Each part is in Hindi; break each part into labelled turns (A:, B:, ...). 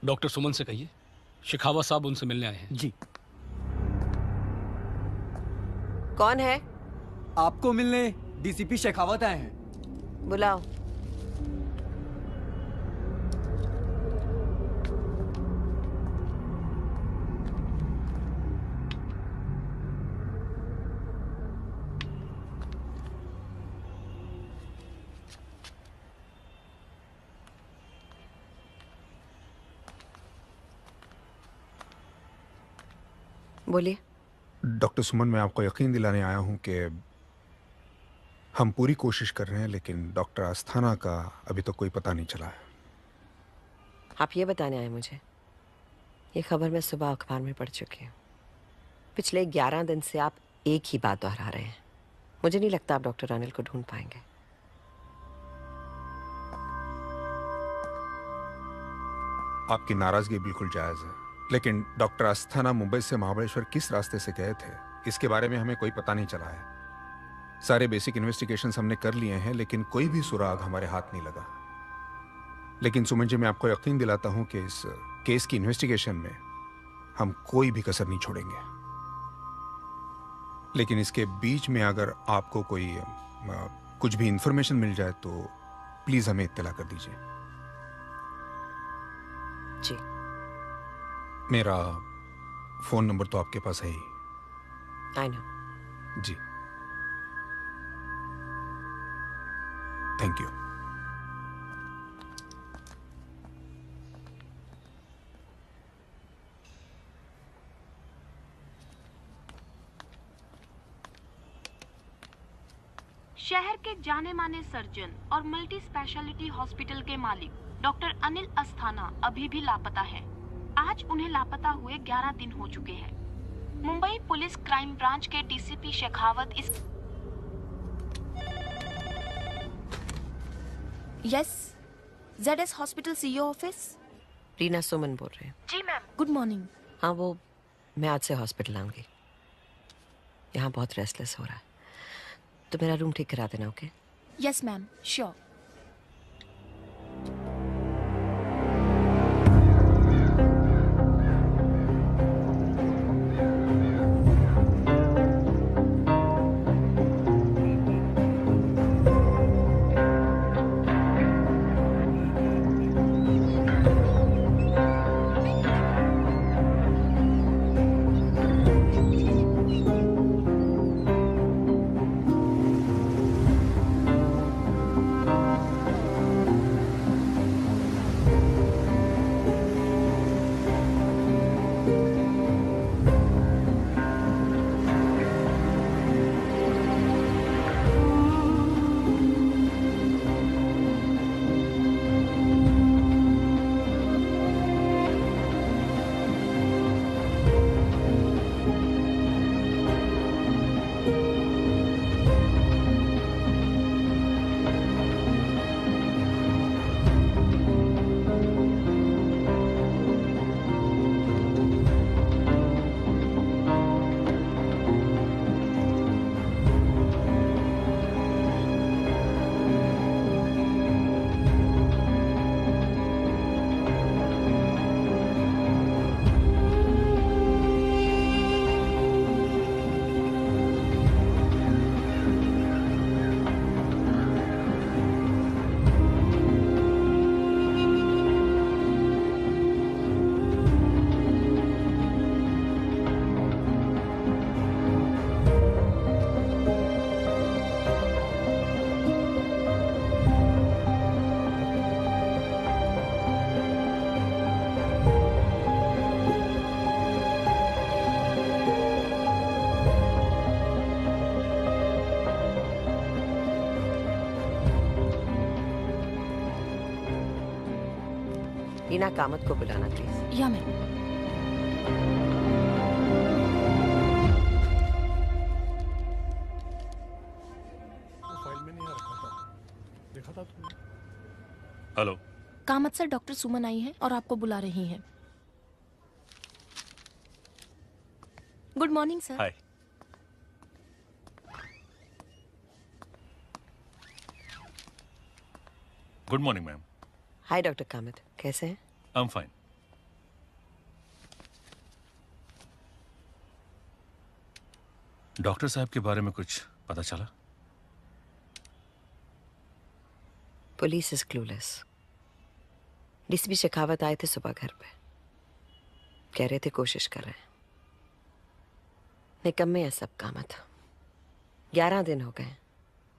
A: डॉक्टर सुमन से कहिए शेखावत साहब उनसे मिलने आए हैं।
B: जी।
C: कौन है?
B: आपको मिलने डीसीपी शेखावत आए हैं।
C: बुलाओ। बोलिए।
D: डॉक्टर सुमन, मैं आपको यकीन दिलाने आया हूं कि हम पूरी कोशिश कर रहे हैं, लेकिन डॉक्टर अस्थाना का अभी तक कोई पता नहीं चला है।
C: आप ये बताने आए मुझे? ये खबर मैं सुबह अखबार में पढ़ चुकी हूँ। पिछले 11 दिन से आप एक ही बात दोहरा रहे हैं। मुझे नहीं लगता आप डॉक्टर अनिल को ढूंढ पाएंगे।
D: आपकी नाराजगी बिल्कुल जायज है, लेकिन डॉक्टर अस्थाना मुंबई से महाबलेश्वर किस रास्ते से गए थे, इसके बारे में हमें कोई पता नहीं चला है। सारे बेसिक इन्वेस्टिगेशंस हमने कर लिए हैं, लेकिन कोई भी सुराग हमारे हाथ नहीं लगा। लेकिन सुमन जी, मैं आपको यकीन दिलाता हूं कि इस केस की इन्वेस्टिगेशन में हम कोई भी कसर नहीं छोड़ेंगे। लेकिन इसके बीच में अगर आपको कोई कुछ भी इंफॉर्मेशन मिल जाए तो प्लीज हमें इत्तला कर दीजिए।
C: जी।
D: मेरा फोन नंबर तो आपके पास है ही।
C: I know.
D: जी, थैंक यू।
E: शहर के जाने माने सर्जन और मल्टी स्पेशलिटी हॉस्पिटल के मालिक डॉक्टर अनिल अस्थाना अभी भी लापता है। आज उन्हें लापता हुए 11 दिन हो चुके हैं। मुंबई पुलिस क्राइम ब्रांच के डीसीपी शेखावत इस
F: yes, ZS hospital CEO office.
C: Reena Suman बोल रहे हैं।
E: जी मैम।
F: Good morning.
C: हाँ, वो मैं आज से हॉस्पिटल आऊंगी। यहाँ बहुत रेस्टलेस हो रहा है, तो मेरा रूम ठीक करा देना। Okay?
F: Yes ma'am, sure.
C: Reena Kamat को बुलाना प्लीज।
F: या मैम।
A: फाइल में नहीं रखा था, देखा था तुमने?
G: Hello.
F: Kamat sir, doctor Suman आई हैं और आपको बुला रही हैं। Good morning sir.
G: Hi. Good morning ma'am.
C: Hi doctor Kamat, कैसे हैं?
G: I am fine. डॉक्टर साहब के बारे में कुछ पता चला?
C: Police is clueless. DCP Shekhawat आए थे सुबह घर पे, कह रहे थे कोशिश कर रहे हैं। निकम्मे है सब काम था। 11 दिन हो गए,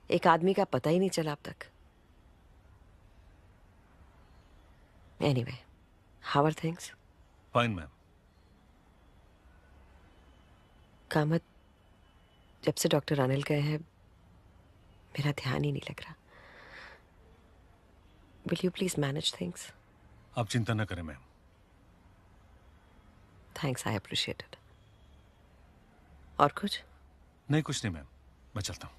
C: एक आदमी का पता ही नहीं चला अब तक। Anyway, how are things?
G: Fine ma'am.
C: Kamat, जब से डॉक्टर अनिल गए हैं मेरा ध्यान ही नहीं लग रहा। Will you please manage things?
G: आप चिंता न करें ma'am.
C: Thanks, I appreciate it. और कुछ?
G: नहीं, कुछ नहीं मैम, मैं चलता हूँ।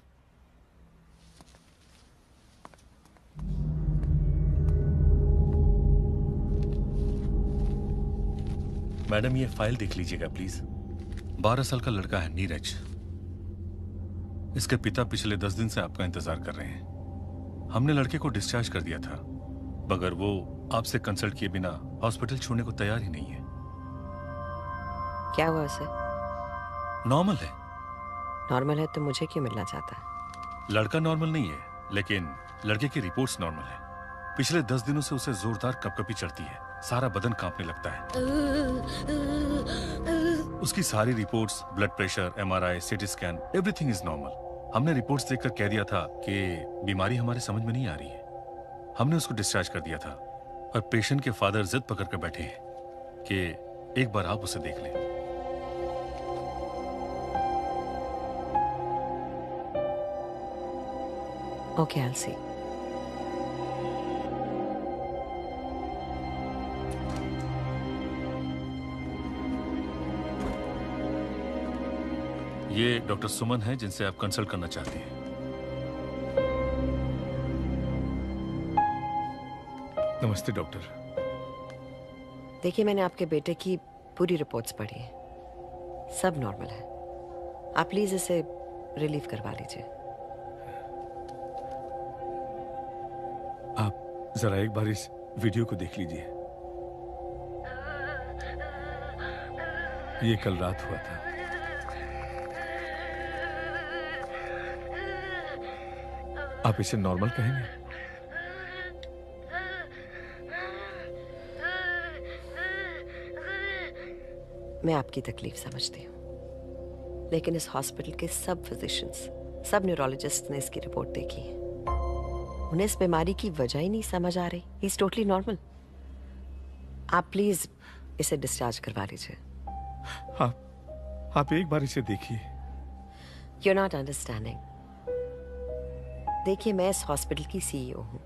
G: मैडम, ये फाइल देख लीजिएगा प्लीज। 12 साल का लड़का है नीरज। इसके पिता पिछले 10 दिन से आपका इंतजार कर रहे हैं। हमने लड़के को डिस्चार्ज कर दिया था, मगर वो आपसे कंसल्ट किए बिना हॉस्पिटल छोड़ने को तैयार ही नहीं है।
C: क्या हुआ उसे?
G: नॉर्मल है।
C: नॉर्मल है तो मुझे क्यों मिलना चाहता है?
G: लड़का नॉर्मल नहीं है, लेकिन लड़के की रिपोर्ट्स नॉर्मल है। पिछले 10 दिनों से उसे जोरदार कपकपी चढ़ती है, सारा बदन कांपने लगता है। उसकी सारी reports, blood pressure, MRI, CT scan, everything is normal. हमने रिपोर्ट्स देखकर कह दिया था कि बीमारी हमारे समझ में नहीं आ रही है। हमने उसको डिस्चार्ज कर दिया था, और पेशेंट के फादर जिद पकड़ कर बैठे हैं कि एक बार आप उसे देख लें।
C: Okay, I'll see.
G: ये डॉक्टर सुमन है जिनसे आप कंसल्ट करना चाहती हैं।
A: नमस्ते डॉक्टर।
C: देखिए, मैंने आपके बेटे की पूरी रिपोर्ट्स पढ़ी है, सब नॉर्मल है। आप प्लीज इसे रिलीव करवा लीजिए।
A: आप जरा एक बार इस वीडियो को देख लीजिए। ये कल रात हुआ था। आप इसे नॉर्मल कहेंगे?
C: मैं आपकी तकलीफ समझती हूँ, लेकिन इस हॉस्पिटल के सब फिजिशियंस, सब न्यूरोलॉजिस्ट ने इसकी रिपोर्ट देखी है। उन्हें इस बीमारी की वजह ही नहीं समझ आ रही। He is totally normal. आप प्लीज इसे डिस्चार्ज करवा लीजिए।
A: आप एक बार इसे देखिए।
C: You are not understanding. देखिए, मैं इस हॉस्पिटल की सीईओ हूँ,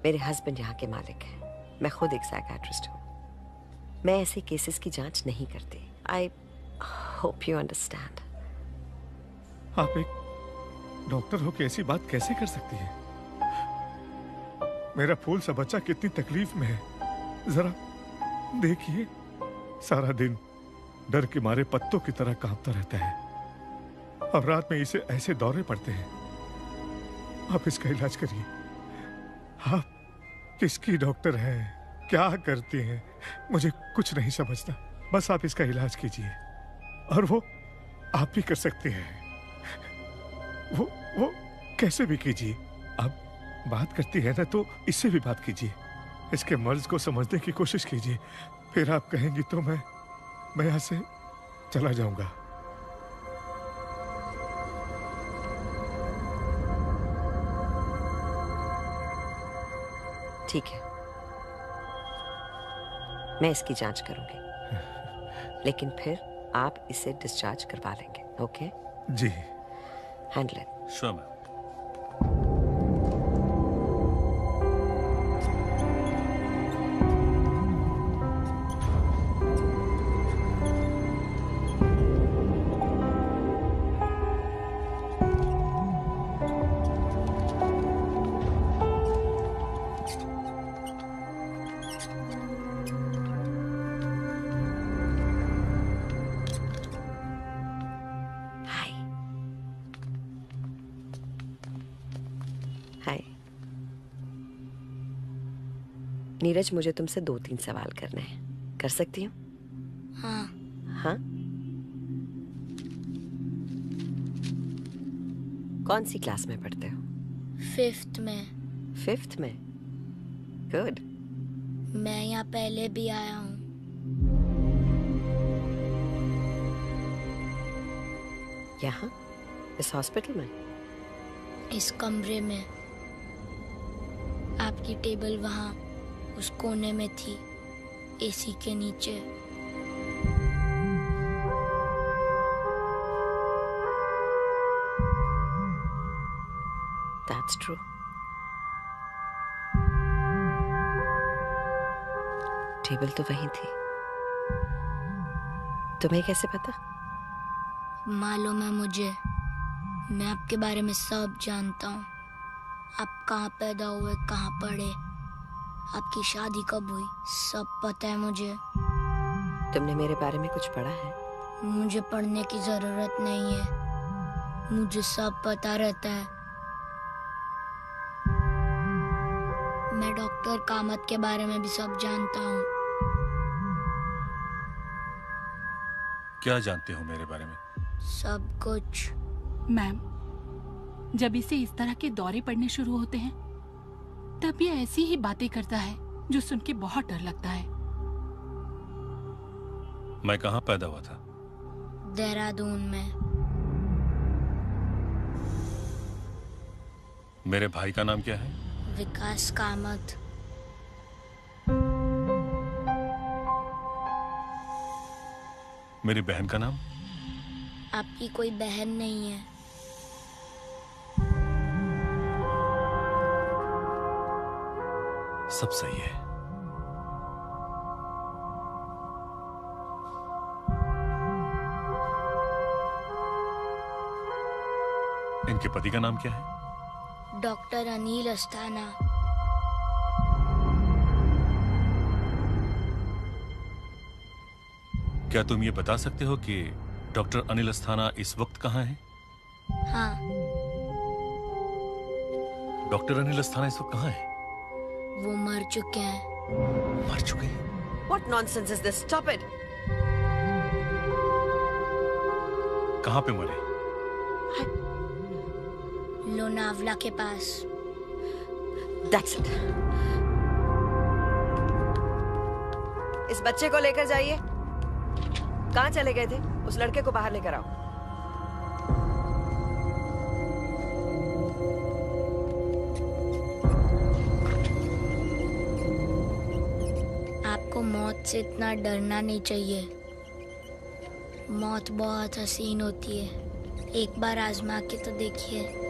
C: मेरे हस्बैंड यहाँ के मालिक हैं, मैं खुद एक साइकियाट्रिस्ट हूँ। मैं ऐसे केसेस की जांच नहीं करती। I hope you understand.
A: आप एक डॉक्टर हो के ऐसी बात कैसे कर सकती है? मेरा फूल सा बच्चा कितनी तकलीफ में है, जरा देखिए। सारा दिन डर के मारे पत्तों की तरह कांपता रहता है, और रात में इसे ऐसे दौरे पड़ते हैं। आप इसका इलाज करिए। आप किसकी डॉक्टर हैं, क्या करती हैं, मुझे कुछ नहीं समझता। बस आप इसका इलाज कीजिए, और वो आप भी कर सकते हैं। वो कैसे भी कीजिए। आप बात करती है ना, तो इससे भी बात कीजिए। इसके मर्ज को समझने की कोशिश कीजिए। फिर आप कहेंगी तो मैं यहाँ से चला जाऊंगा।
C: ठीक है, मैं इसकी जांच करूंगी, लेकिन फिर आप इसे डिस्चार्ज करवा लेंगे। ओके
A: जी।
C: Handle it.
G: Sure ma'am.
C: Neeraj, मुझे तुमसे 2-3 सवाल करने हैं, कर सकती हूँ?
F: हाँ।
C: हाँ? कौन सी क्लास में पढ़ते हो?
F: 5th में।
C: 5th में? गुड।
F: मैं यहाँ पहले भी आया हूँ।
C: यहाँ? इस हॉस्पिटल में?
F: इस कमरे में। आपकी टेबल वहाँ उस कोने में थी, एसी के नीचे।
C: That's true. टेबल तो वहीं थी। तुम्हें कैसे पता?
F: मालूम है मुझे। मैं आपके बारे में सब जानता हूँ। आप कहाँ पैदा हुए, कहाँ पढ़े, आपकी शादी कब हुई, सब पता है मुझे।
C: तुमने मेरे बारे में कुछ पढ़ा है?
F: मुझे पढ़ने की जरूरत नहीं है, मुझे सब पता रहता है। मैं डॉक्टर कामत के बारे में भी सब जानता हूँ।
G: क्या जानते हो मेरे बारे में?
F: सब कुछ।
H: मैम, जब इसे इस तरह के दौरे पड़ने शुरू होते हैं तब ये ऐसी ही बातें करता है जो सुन के बहुत डर लगता है।
G: मैं कहाँ पैदा हुआ था?
F: देहरादून में।
G: मेरे भाई का नाम क्या है?
F: विकास कामत।
G: मेरी बहन का नाम?
F: आपकी कोई बहन नहीं है।
G: सब सही है। इनके पति का नाम क्या है?
F: डॉक्टर अनिल अस्थाना।
G: क्या तुम ये बता सकते हो कि डॉक्टर अनिल अस्थाना इस वक्त कहाँ है?
F: हाँ।
G: डॉक्टर अनिल अस्थाना इस वक्त कहाँ है?
F: वो मर चुके हैं।
G: मर चुके हैं?
C: What nonsense is this? Stop it!
G: कहाँ पे मरे?
F: लोनावला के पास।
C: That's it. इस बच्चे को लेकर जाइए। कहाँ चले गए थे? उस लड़के को बाहर लेकर आओ।
F: आपको मौत से इतना डरना नहीं चाहिए। मौत बहुत हसीन होती है, एक बार आजमा के तो देखिए।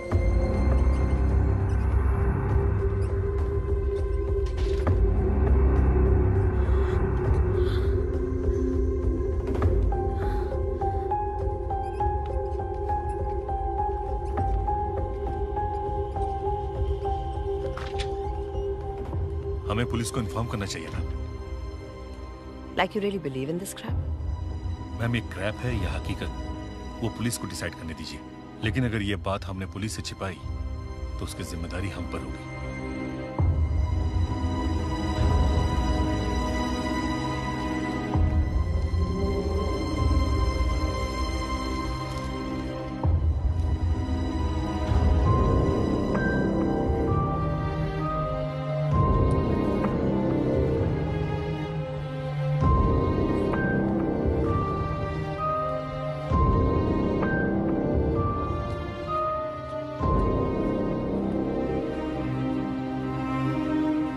G: हमें पुलिस को इन्फॉर्म करना चाहिए था।
C: Like you really believe in this crap?
G: Ma'am, ये क्रैप है या हकीकत, वो पुलिस को डिसाइड करने दीजिए। लेकिन अगर ये बात हमने पुलिस से छिपाई तो उसकी जिम्मेदारी हम पर होगी।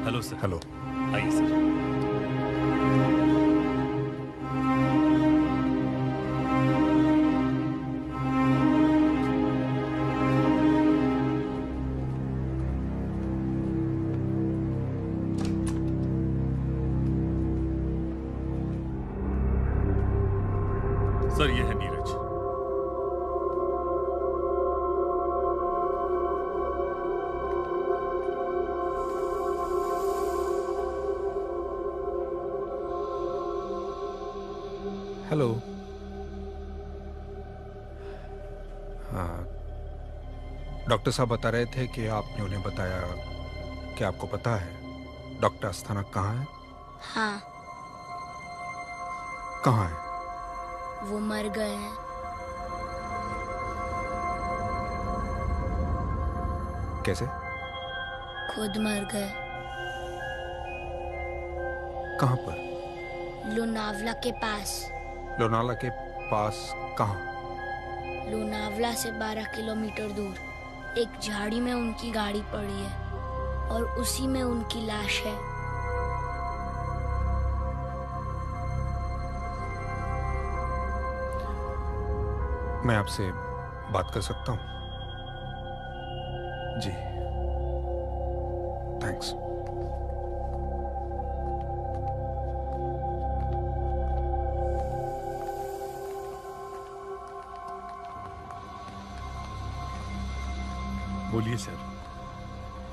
G: Hello sir.
D: हेलो।
G: आइए सर। सर, ये है नीरज।
D: हेलो। हाँ, डॉक्टर साहब बता रहे थे कि आपने उन्हें बताया कि आपको पता है डॉक्टर अस्थाना कहाँ है?
F: हाँ।
D: कहाँ है?
F: वो मर गए हैं।
D: कैसे?
F: खुद मर गए।
D: कहाँ पर?
F: लोनावला के पास।
D: लोनावला के पास कहाँ?
F: लोनावला से 12 किलोमीटर दूर एक झाड़ी में उनकी गाड़ी पड़ी है और उसी में उनकी लाश है।
D: मैं आपसे बात कर सकता हूँ?
A: जी।
D: थैंक्स।
A: बोलिए सर।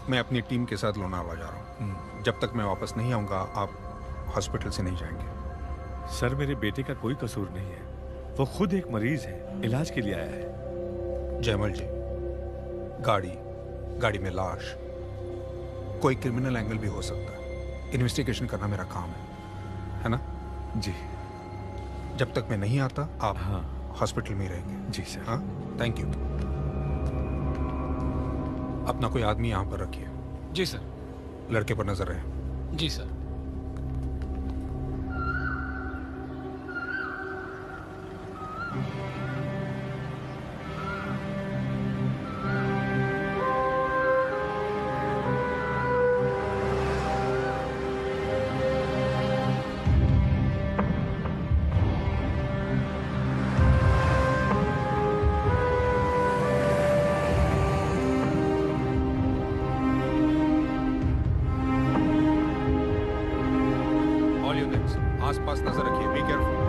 D: मैं अपनी टीम के साथ लोनावला जा रहा हूँ। जब तक मैं वापस नहीं आऊंगा आप हॉस्पिटल से नहीं जाएंगे।
A: सर मेरे बेटे का कोई कसूर नहीं है, वो खुद एक मरीज है, इलाज के लिए आया है।
D: जयमल जी, गाड़ी में लाश, कोई क्रिमिनल एंगल भी हो सकता है। इन्वेस्टिगेशन करना मेरा काम है ना?
A: जी।
D: जब तक मैं नहीं आता आप
A: हाँ
D: हॉस्पिटल में रहेंगे।
A: जी सर।
D: हाँ, थैंक यू। अपना कोई आदमी यहाँ पर रखिए।
I: जी सर।
D: लड़के पर नजर रहे।
I: जी सर।
D: आसपास नजर रखिए, बी केयरफुल।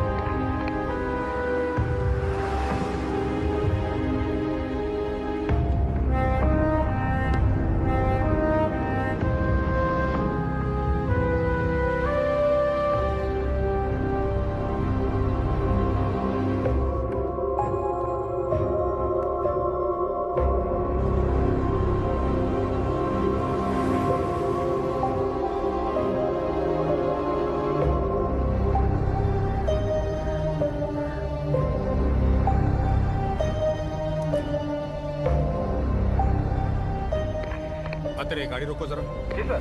D: अतरे, गाड़ी रोको जरा।
J: जी सर।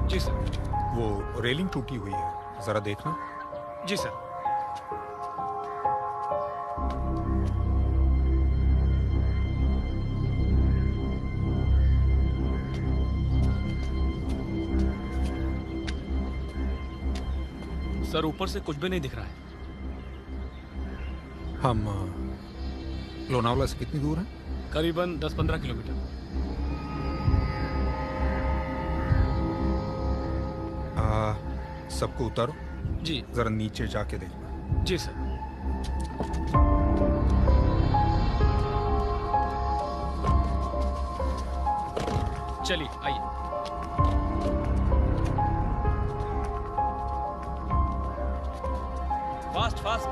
I: जी सर।
D: वो रेलिंग टूटी हुई है, जरा देखना।
I: जी सर। सर ऊपर से कुछ भी नहीं दिख रहा है।
D: हम लोनावला से कितनी दूर हैं?
I: करीबन 10-15 किलोमीटर।
D: सबको उतारो।
I: जी।
D: जरा नीचे जाके देखना।
I: जी सर। चलिए आइए। Fast fast.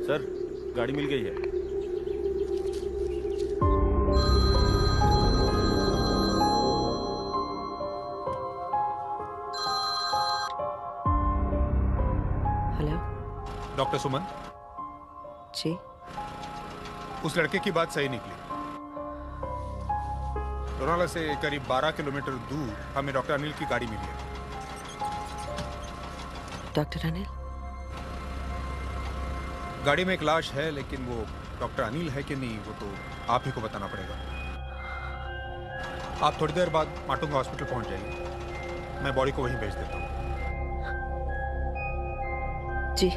J: सर गाड़ी मिल गई है।
C: हेलो।
D: डॉक्टर सुमन
C: जी।
D: उस लड़के की बात सही निकली। लोनावाला से करीब 12 किलोमीटर दूर हमें डॉक्टर अनिल की गाड़ी मिली है।
C: डॉक्टर अनिल?
D: गाड़ी में एक लाश है, लेकिन वो डॉक्टर अनिल है कि नहीं वो तो आप ही को बताना पड़ेगा। आप थोड़ी देर बाद माटुंगा हॉस्पिटल पहुंच जाइए, मैं बॉडी को वहीं भेज देता हूँ।
C: जी।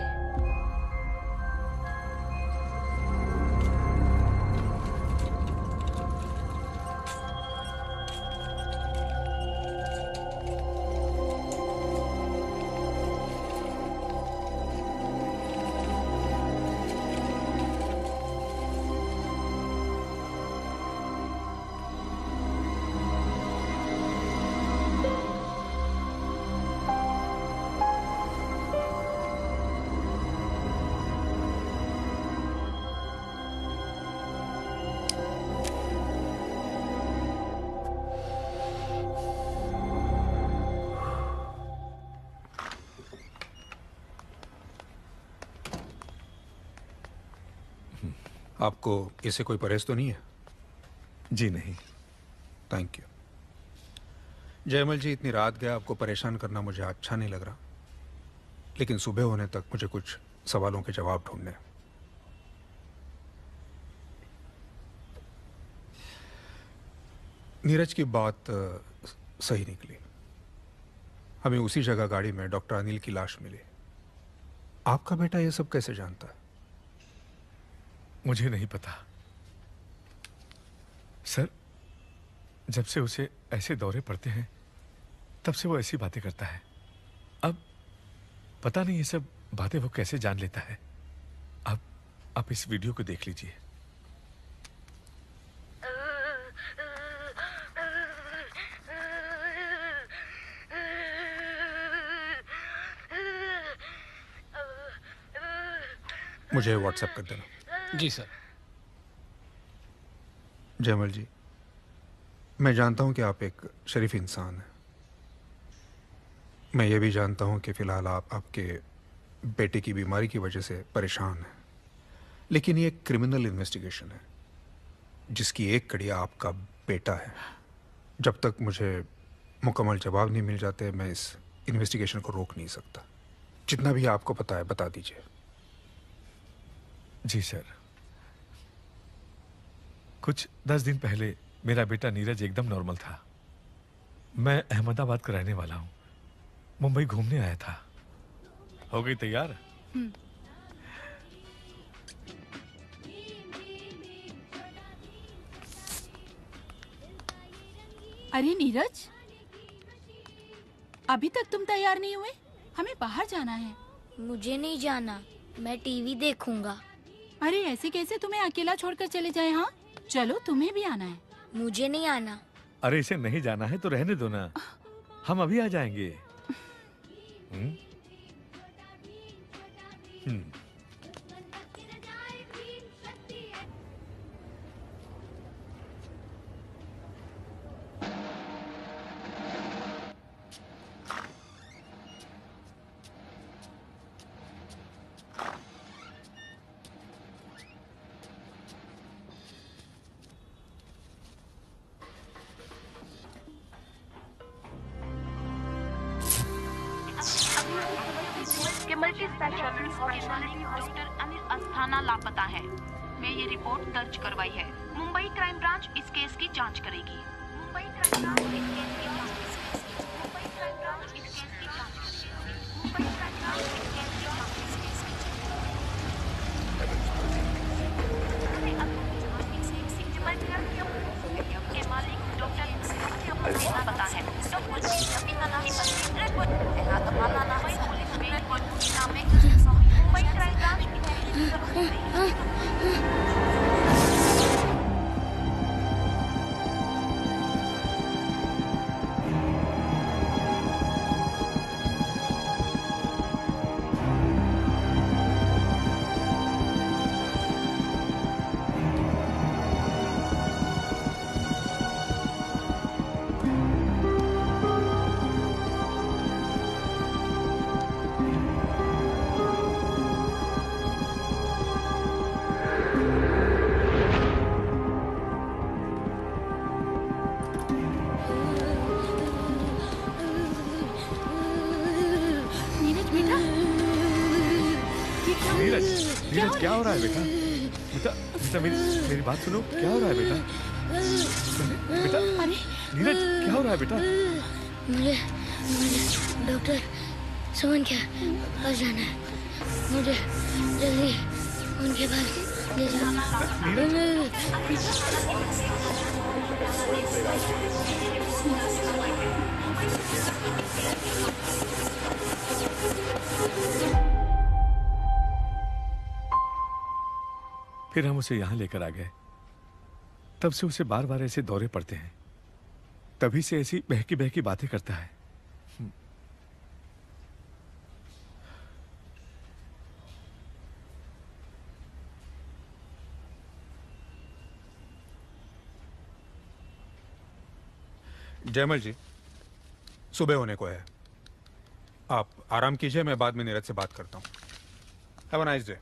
D: आपको इससे कोई परहेज तो नहीं है?
A: जी नहीं।
D: Thank you. जयमल जी, इतनी रात गया आपको परेशान करना मुझे अच्छा नहीं लग रहा, लेकिन सुबह होने तक मुझे कुछ सवालों के जवाब ढूंढने हैं। नीरज की बात सही निकली। हमें उसी जगह गाड़ी में डॉक्टर अनिल की लाश मिली। आपका बेटा ये सब कैसे जानता है?
A: मुझे नहीं पता सर। जब से उसे ऐसे दौरे पड़ते हैं तब से वो ऐसी बातें करता है। अब पता नहीं ये सब बातें वो कैसे जान लेता है। अब आप इस वीडियो को देख लीजिए।
D: मुझे व्हाट्सएप कर देना।
I: जी सर।
D: जयमल जी, मैं जानता हूं कि आप एक शरीफ इंसान हैं। मैं ये भी जानता हूं कि फिलहाल आप आपके बेटे की बीमारी की वजह से परेशान हैं, लेकिन ये एक क्रिमिनल इन्वेस्टिगेशन है जिसकी एक कड़ी आपका बेटा है। जब तक मुझे मुकम्मल जवाब नहीं मिल जाते मैं इस इन्वेस्टिगेशन को रोक नहीं सकता। जितना भी आपको पता है बता दीजिए।
A: जी सर। कुछ 10 दिन पहले मेरा बेटा नीरज एकदम नॉर्मल था। मैं अहमदाबाद का रहने वाला हूँ, मुंबई घूमने आया था। हो गई तैयार?
H: अरे नीरज, अभी तक तुम तैयार नहीं हुए? हमें बाहर जाना है।
F: मुझे नहीं जाना, मैं टीवी देखूंगा।
H: अरे ऐसे कैसे तुम्हें अकेला छोड़कर चले जाए? हाँ चलो, तुम्हें भी आना है।
F: मुझे नहीं आना।
A: अरे इसे नहीं जाना है तो रहने दो ना, हम अभी आ जाएंगे।
E: Multi speciality doctor Anil Asthana लापता है। मैं ये रिपोर्ट दर्ज करवाई है। मुंबई क्राइम ब्रांच इस केस की जांच करेगी। मुंबई क्राइम ब्रांच इस केस की जांच करेगी। मुंबई क्राइम ब्रांच इस केस की जांच करेगी। मुंबई क्राइम ब्रांच इस केस की जांच के मालिक डॉक्टर अनिल पता है। मुंबई क्राइम ब्रांच
A: नीरज, नीरज क्या हो रहा है बेटा? बेटा बेटा मेरी बात सुनो, क्या हो रहा है बेटा? बेटा नीरज क्या हो रहा है बेटा?
F: मुझे डॉक्टर सुमन के पास जाना है। मुझे जल्दी उनके पास ले जाना।
A: फिर हम उसे यहां लेकर आ गए। तब से उसे बार बार ऐसे दौरे पड़ते हैं, तभी से ऐसी बहकी बहकी बातें करता है।
D: जयमल जी, सुबह होने को है, आप आराम कीजिए, मैं बाद में नीरज से बात करता हूँ। Have a nice day.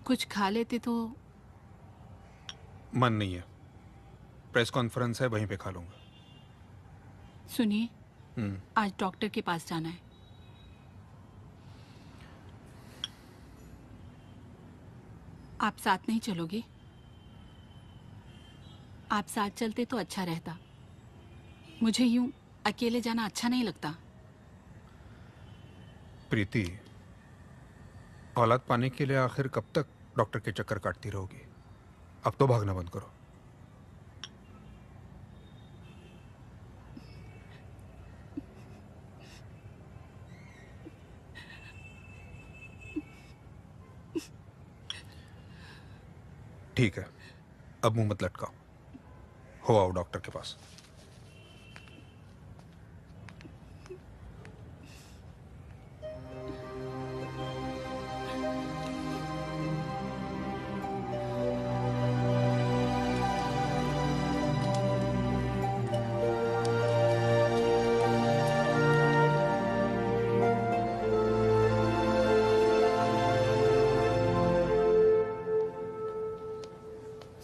H: कुछ खा लेते तो।
D: मन नहीं है, प्रेस कॉन्फ्रेंस है, वहीं पे खा लूंगा।
H: सुनिए, आज डॉक्टर के पास जाना है। आप साथ नहीं चलोगे? आप साथ चलते तो अच्छा रहता। मुझे यूं अकेले जाना अच्छा नहीं लगता।
D: प्रीति, औलाद पाने के लिए आखिर कब तक डॉक्टर के चक्कर काटती रहोगी? अब तो भागना बंद करो। ठीक है, अब मुंह मत लटकाओ, हो आओ डॉक्टर के पास।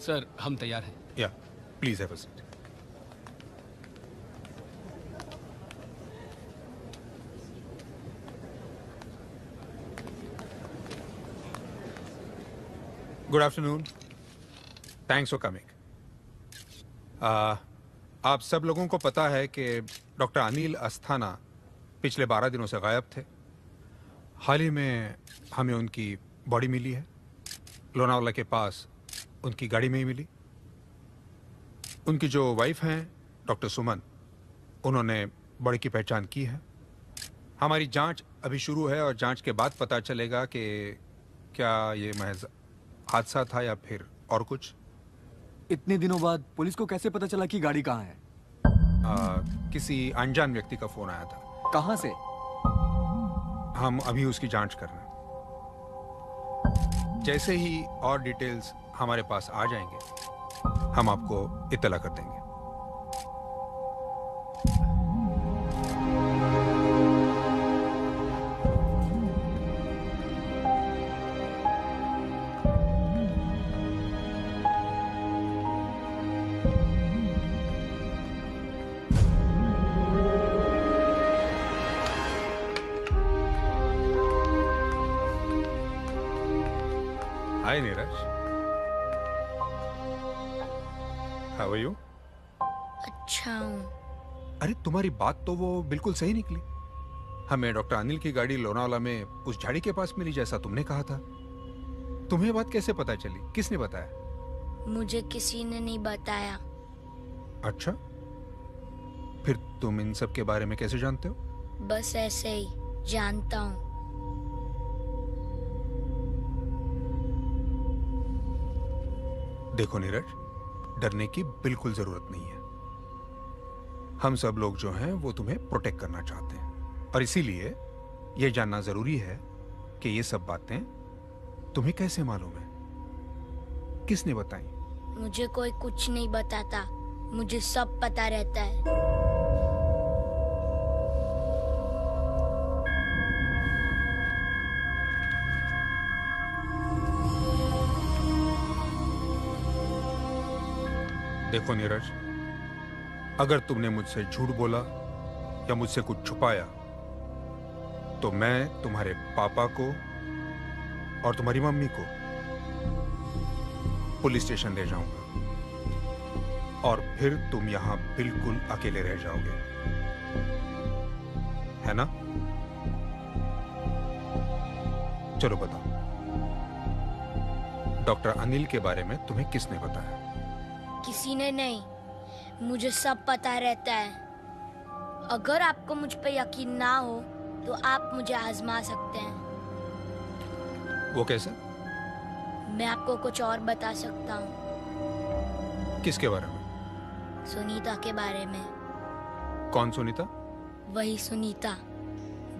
I: सर, हम तैयार हैं।
D: या please have a seat. Good afternoon, thanks for coming. आप सब लोगों को पता है कि डॉक्टर अनिल अस्थाना पिछले 12 दिनों से गायब थे। हाल ही में हमें उनकी बॉडी मिली है, लोनावाला के पास उनकी गाड़ी में ही मिली। उनकी जो वाइफ हैं डॉक्टर सुमन, उन्होंने बॉडी की पहचान की है। हमारी जांच अभी शुरू है और जांच के बाद पता चलेगा कि क्या ये महज हादसा था या फिर और कुछ।
B: इतने दिनों बाद पुलिस को कैसे पता चला कि गाड़ी कहाँ है?
D: किसी अनजान व्यक्ति का फोन आया था।
B: कहाँ से?
D: हम अभी उसकी जांच कर रहे हैं। जैसे ही और डिटेल्स हमारे पास आ जाएंगे, हम आपको इत्तला कर देंगे। हाय नीरज, हाउ आर यू?
F: अच्छा हूँ।
D: अरे तुम्हारी बात तो वो बिल्कुल सही निकली। हमें डॉक्टर अनिल की गाड़ी लोनावाला में उस झाड़ी के पास मिली जैसा तुमने कहा था। तुम्हें बात कैसे पता चली? किसने बताया?
F: मुझे किसी ने नहीं बताया।
D: अच्छा, फिर तुम इन सब के बारे में कैसे जानते हो?
F: बस ऐसे ही जानता हूँ।
D: देखो नीरज, डरने की बिल्कुल जरूरत नहीं है। हम सब लोग जो हैं वो तुम्हें प्रोटेक्ट करना चाहते हैं, और इसीलिए यह जानना जरूरी है कि ये सब बातें तुम्हें कैसे मालूम है, किसने बताई?
F: मुझे कोई कुछ नहीं बताता, मुझे सब पता रहता है।
D: देखो नीरज, अगर तुमने मुझसे झूठ बोला या मुझसे कुछ छुपाया तो मैं तुम्हारे पापा को और तुम्हारी मम्मी को पुलिस स्टेशन ले जाऊंगा, और फिर तुम यहां बिल्कुल अकेले रह जाओगे, है ना? चलो बताओ, डॉक्टर अनिल के बारे में तुम्हें किसने बताया?
F: किसी ने नहीं, मुझे सब पता रहता है। अगर आपको मुझ पे यकीन ना हो तो आप मुझे आजमा सकते हैं।
D: वो कैसे?
F: मैं आपको कुछ और बता सकता हूँ।
D: किसके बारे में?
F: सुनीता के बारे में।
D: कौन सुनीता?
F: वही सुनीता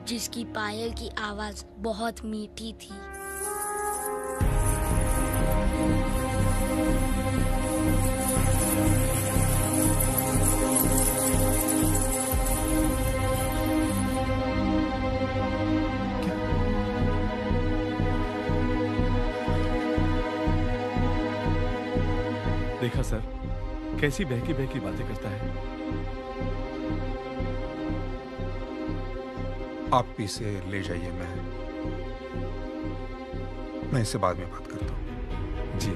F: जिसकी पायल की आवाज बहुत मीठी थी।
A: देखा सर, कैसी बहकी बहकी बातें करता है।
D: आप इसे ले जाइए, मैं इससे बाद में बात करता हूँ।
A: जी।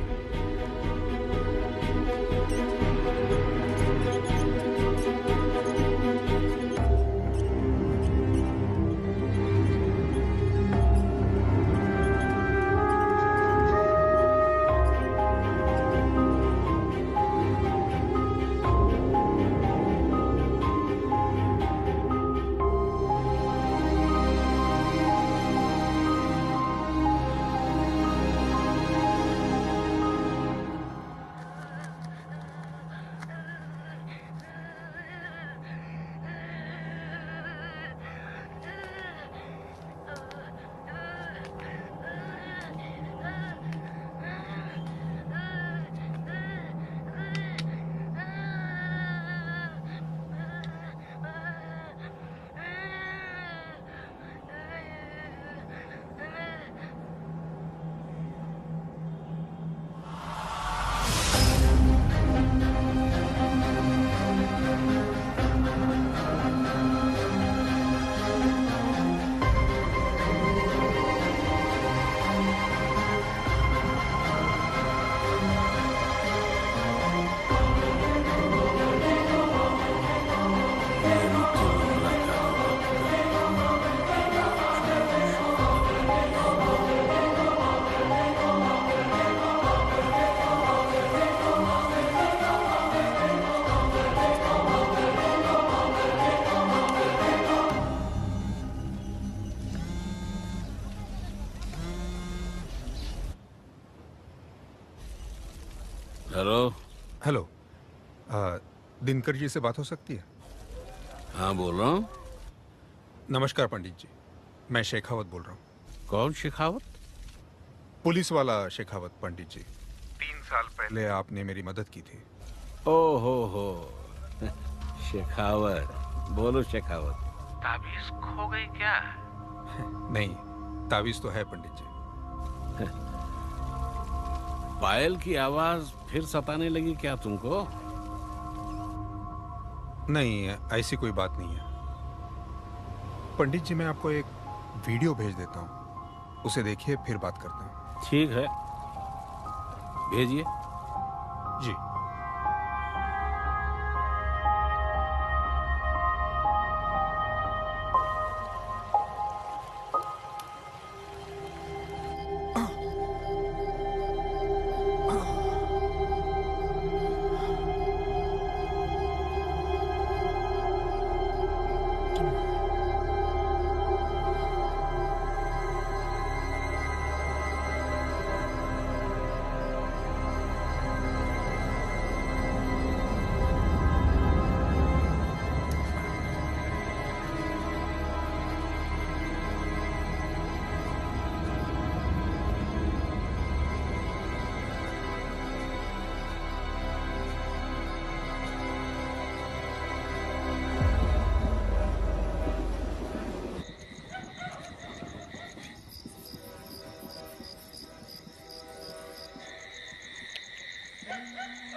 K: हेलो।
D: हेलो, दिनकर जी से बात हो सकती है?
K: हाँ, बोल रहा हूँ।
D: नमस्कार पंडित जी, मैं शेखावत बोल रहा हूँ।
K: कौन शेखावत?
D: पुलिस वाला शेखावत पंडित जी। 3 साल पहले आपने मेरी मदद की थी।
K: ओ हो शेखावत, बोलो शेखावत। ताबीज खो गई क्या?
D: नहीं, ताबीज तो है पंडित जी।
K: पायल की आवाज फिर सताने लगी क्या तुमको?
D: नहीं, ऐसी कोई बात नहीं है पंडित जी। मैं आपको एक वीडियो भेज देता हूँ, उसे देखिए, फिर बात करते हैं।
K: ठीक है,
J: भेजिए।
D: जी।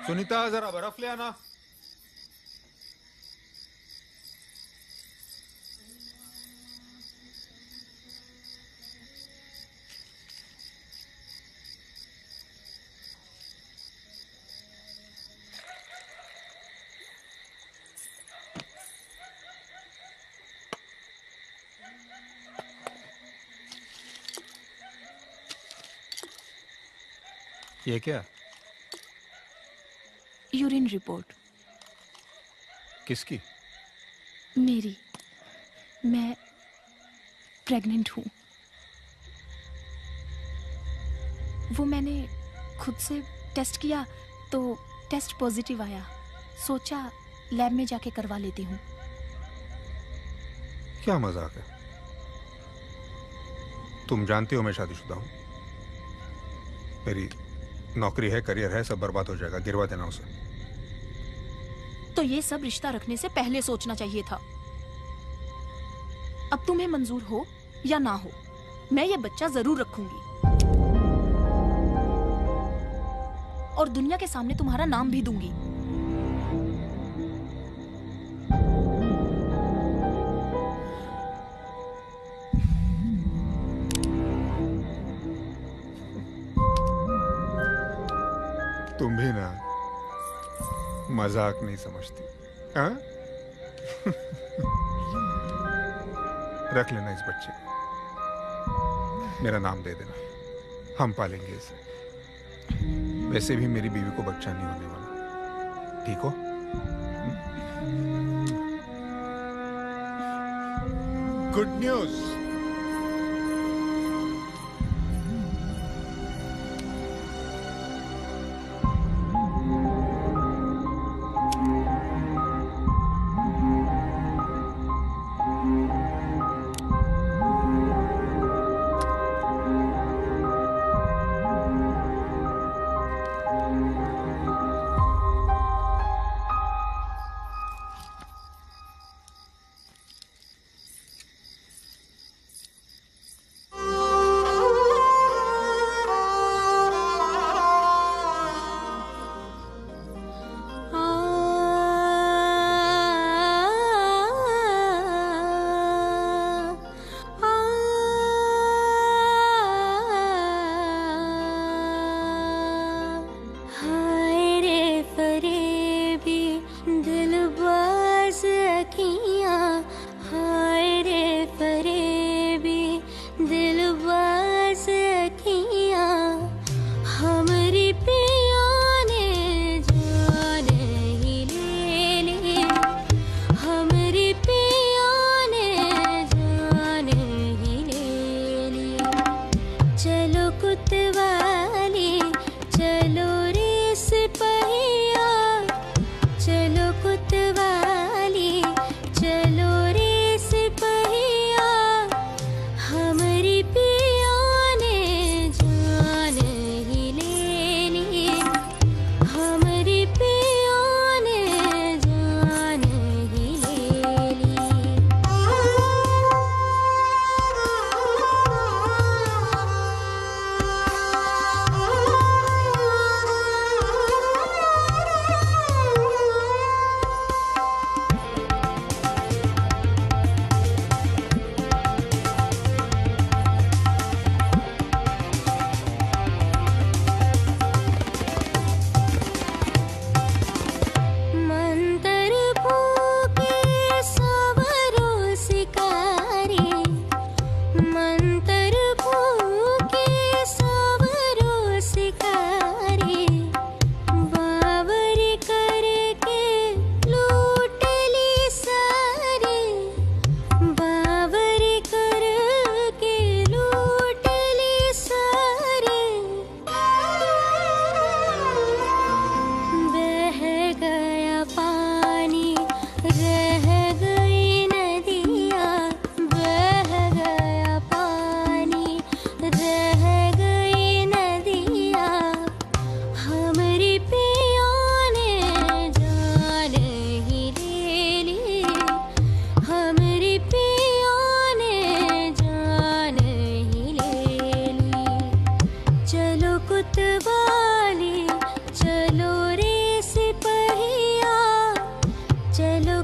D: सुनीता जरा बर्फ ले आना। ये क्या?
L: Urine report.
D: किसकी?
L: मेरी। मैं प्रेग्नेंट हूँ। वो मैंने खुद से टेस्ट किया तो टेस्ट पॉजिटिव आया। सोचा लैब में जाके करवा लेती हूँ।
D: क्या मजाक है? तुम जानती हो मैं शादीशुदा हूँ। मेरी नौकरी है, करियर है, सब बर्बाद हो जाएगा। गिरवा देना उसे।
L: तो ये सब रिश्ता रखने से पहले सोचना चाहिए था। अब तुम्हें मंजूर हो या ना हो, मैं ये बच्चा जरूर रखूंगी और दुनिया के सामने तुम्हारा नाम भी दूंगी।
D: तुम भी ना मजाक नहीं समझती, हाँ? रख लेना इस बच्चे को, मेरा नाम दे देना, हम पालेंगे इसे। वैसे भी मेरी बीवी को बच्चा नहीं होने वाला, ठीक हो? Good news.
F: चलो कुतवाली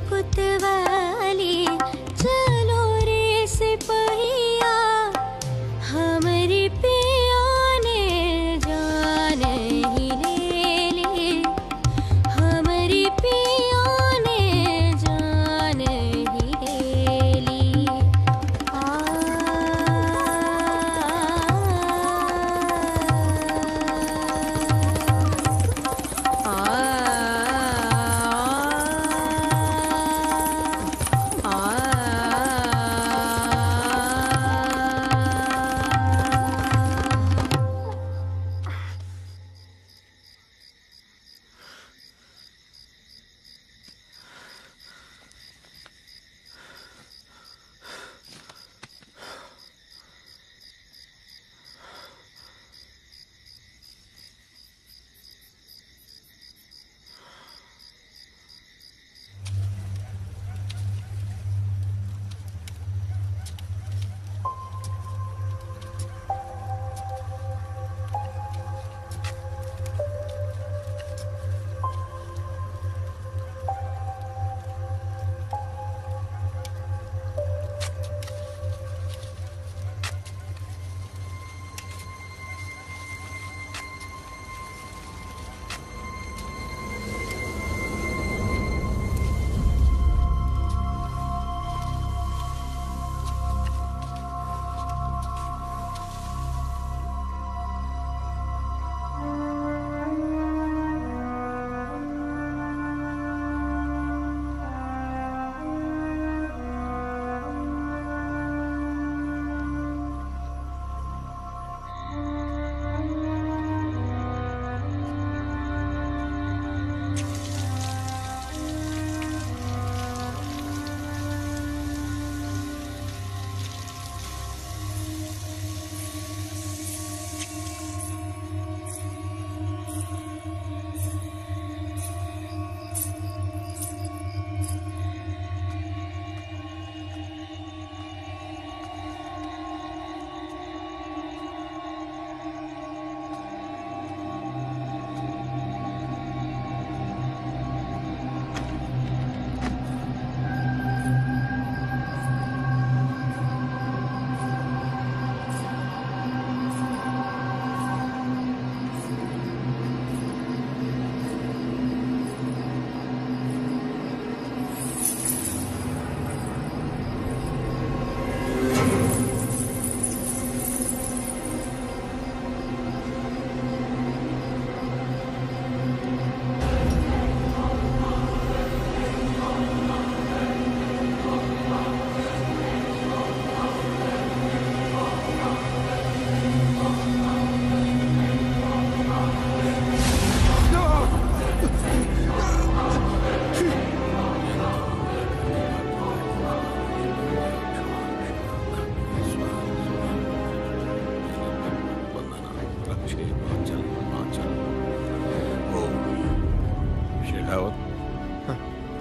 F: कोतवाली चलो रे सिपहिया हमारी पिया ने जान ही ले ली हमारी पिया ने जान ही ले ली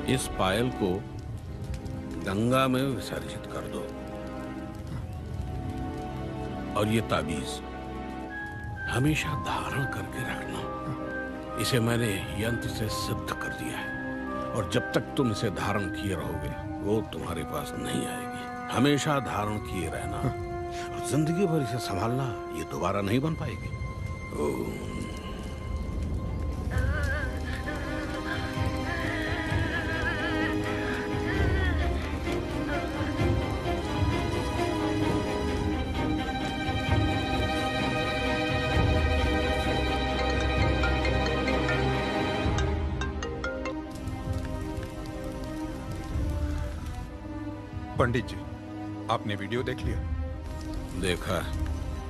K: इस पायल को गंगा में विसर्जित कर दो और ये ताबीज हमेशा धारण करके रखना। इसे मैंने यंत्र से सिद्ध कर दिया है और जब तक तुम इसे धारण किए रहोगे वो तुम्हारे पास नहीं आएगी। हमेशा धारण किए रहना और जिंदगी भर इसे संभालना, ये दोबारा नहीं बन पाएगी।
D: पंडित जी, आपने वीडियो देख लिया?
K: देखा।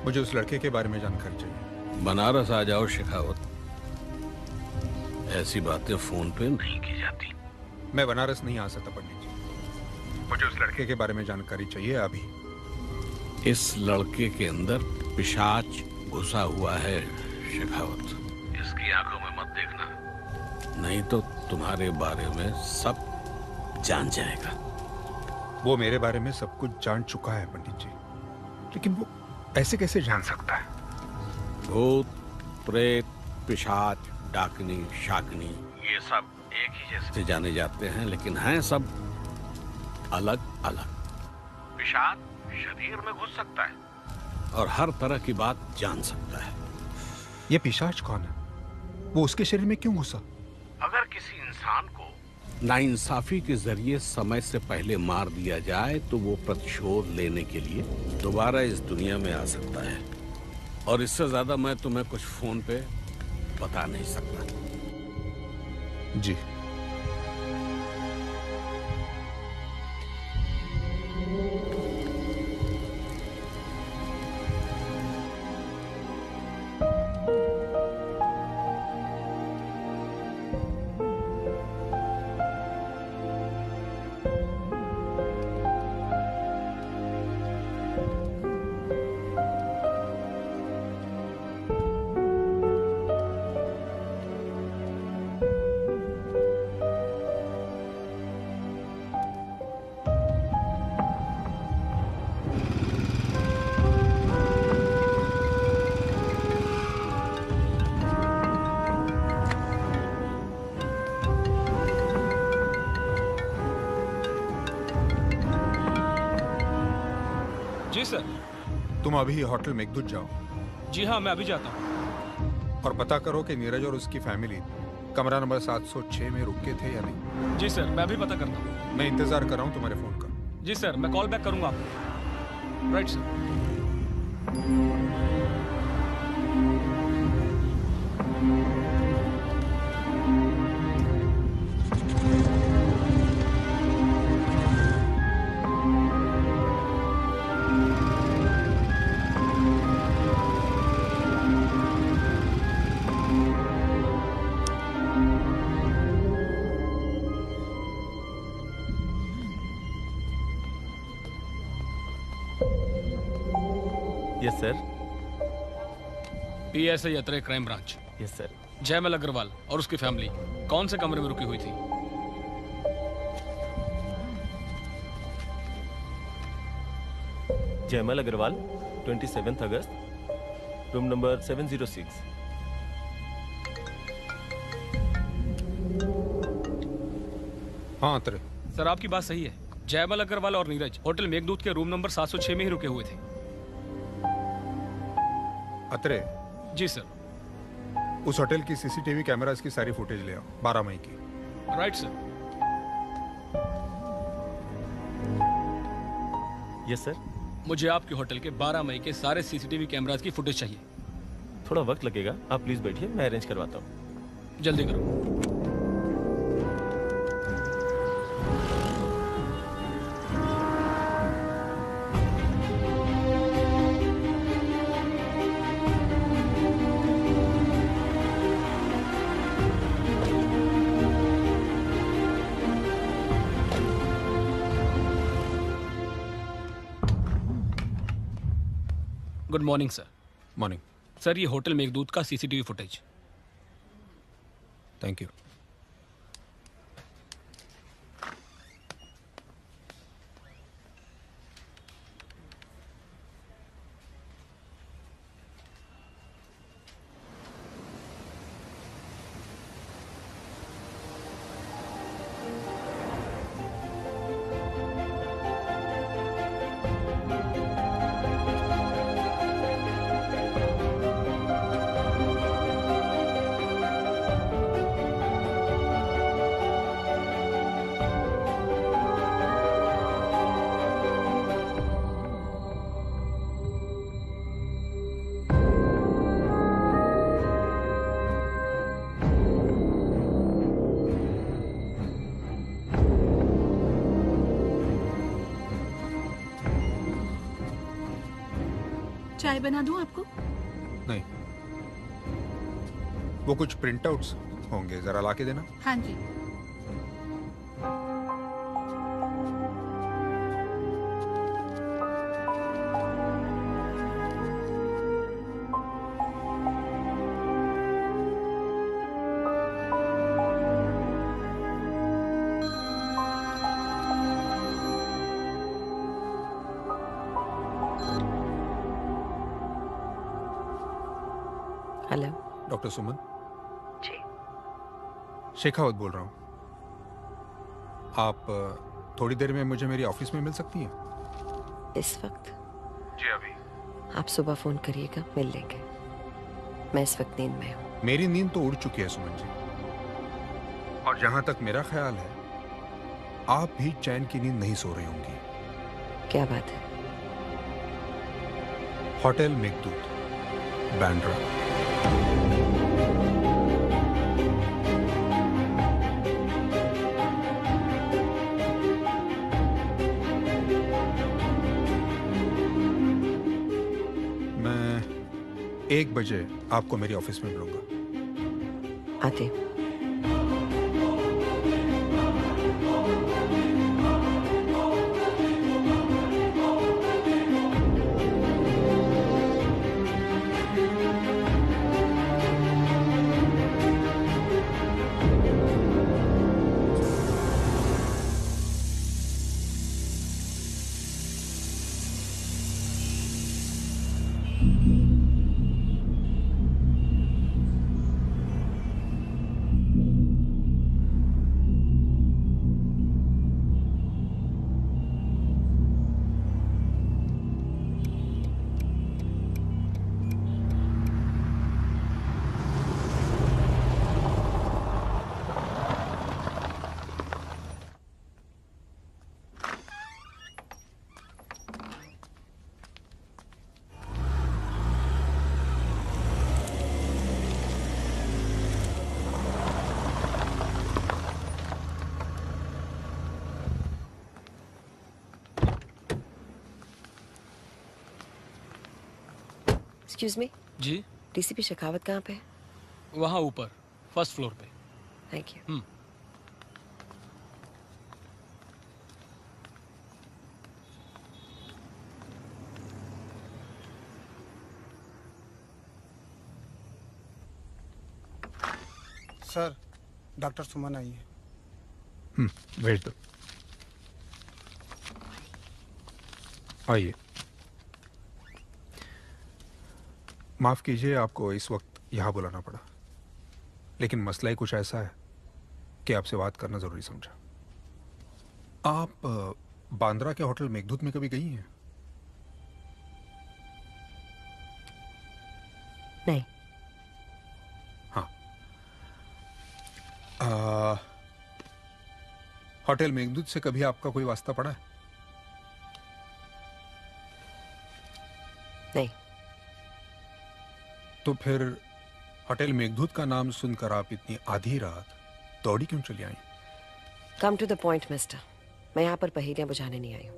D: मुझे उस लड़के के बारे में जानकारी चाहिए।
K: बनारस आ जाओ शेखावत, ऐसी बातें फोन पे नहीं की जाती।
D: मैं बनारस नहीं आ सकता पंडित जी, मुझे उस लड़के के बारे में जानकारी चाहिए अभी।
K: इस लड़के के अंदर पिशाच घुसा हुआ है शेखावत, इसकी आंखों में मत देखना, नहीं तो तुम्हारे बारे में सब जान जाएगा।
D: वो मेरे बारे में सब कुछ जान चुका है पंडित जी, लेकिन वो ऐसे कैसे जान सकता है?
K: भूत, प्रेत, पिशाच, डाकनी, शाकनी, ये सब एक ही जैसे जाने जाते हैं, लेकिन हैं सब अलग अलग। पिशाच शरीर में घुस सकता है और हर तरह की बात जान सकता है।
D: ये पिशाच कौन है? वो उसके शरीर में क्यों घुसा?
K: अगर किसी इंसान को नाइंसाफी के जरिए समय से पहले मार दिया जाए तो वो प्रतिशोध लेने के लिए दोबारा इस दुनिया में आ सकता है, और इससे ज्यादा मैं तुम्हें कुछ फोन पे बता नहीं सकता।
D: जी।
I: जी सर।
D: तुम अभी होटल मेघदूत जाओ।
I: जी हाँ, मैं अभी जाता हूँ।
D: और पता करो कि नीरज और उसकी फैमिली कमरा नंबर 706 में रुके थे या नहीं।
I: जी सर, मैं अभी पता करता हूँ।
D: मैं इंतजार कर रहा हूँ तुम्हारे फोन का।
I: जी सर, मैं कॉल बैक करूंगा आपको। Right sir.
J: Yes sir.
I: PSI Atre crime branch.
J: Yes sir.
I: Jaimal Agarwal और उसकी फैमिली कौन से कमरे में रुकी हुई थी?
J: जयमल अग्रवाल 27 अगस्त, रूम नंबर 706।
D: हाँ अत्रे।
I: सर आपकी बात सही है। जयमल अग्रवाल और नीरज होटल मेघदूत के रूम नंबर 706 में ही रुके हुए थे।
D: अत्रे।
I: जी सर।
D: उस होटल की CCTV कैमरास की सारी फुटेज ले आओ, 12 मई की।
I: Right sir.
J: Yes sir.
I: मुझे आपके होटल के 12 मई के सारे CCTV कैमरास की फुटेज चाहिए।
J: थोड़ा वक्त लगेगा, आप प्लीज बैठिए, मैं अरेंज करवाता हूँ।
I: जल्दी करो। Good morning sir.
D: Morning.
I: Sir ये होटल मेघदूत का CCTV फुटेज।
D: Thank you.
H: चाय बना दूं आपको?
D: नहीं, वो कुछ प्रिंटआउट्स होंगे, जरा ला के देना।
H: हाँ जी।
C: हेलो
D: डॉक्टर सुमन।
C: जी।
D: शेखावत बोल रहा हूँ। आप थोड़ी देर में मुझे मेरी ऑफिस में मिल सकती हैं?
C: इस वक्त?
D: जी अभी।
C: आप सुबह फोन करिएगा, मिल लेंगे। मैं इस वक्त नींद में हूँ।
D: मेरी नींद तो उड़ चुकी है सुमन जी, और जहां तक मेरा ख्याल है आप भी चैन की नींद नहीं सो रही होंगी।
C: क्या बात है?
D: होटल मेघदूत, बांद्रा। मैं 1 बजे आपको मेरी ऑफिस में मिलूंगा।
C: आते हैं। Excuse me.
I: जी।
C: डीसीपी शेखावत कहाँ पे है?
I: वहाँ ऊपर, फर्स्ट फ्लोर पे।
C: Thank you.
M: Sir, doctor Suman आई है।
D: भेज दो। आइए। माफ कीजिए आपको इस वक्त यहाँ बुलाना पड़ा, लेकिन मसला ही कुछ ऐसा है कि आपसे बात करना जरूरी समझा। आप बांद्रा के होटल मेघदूत में कभी गई हैं?
C: नहीं।
D: हाँ। होटल मेघदूत से कभी आपका कोई वास्ता पड़ा है?
C: नहीं।
D: तो फिर होटल मेघदूत का नाम सुनकर आप इतनी आधी रात दौड़ी क्यों चली आई?
C: Come to the point mister, मैं यहाँ पर पहेलियां बुझाने नहीं आई हूँ।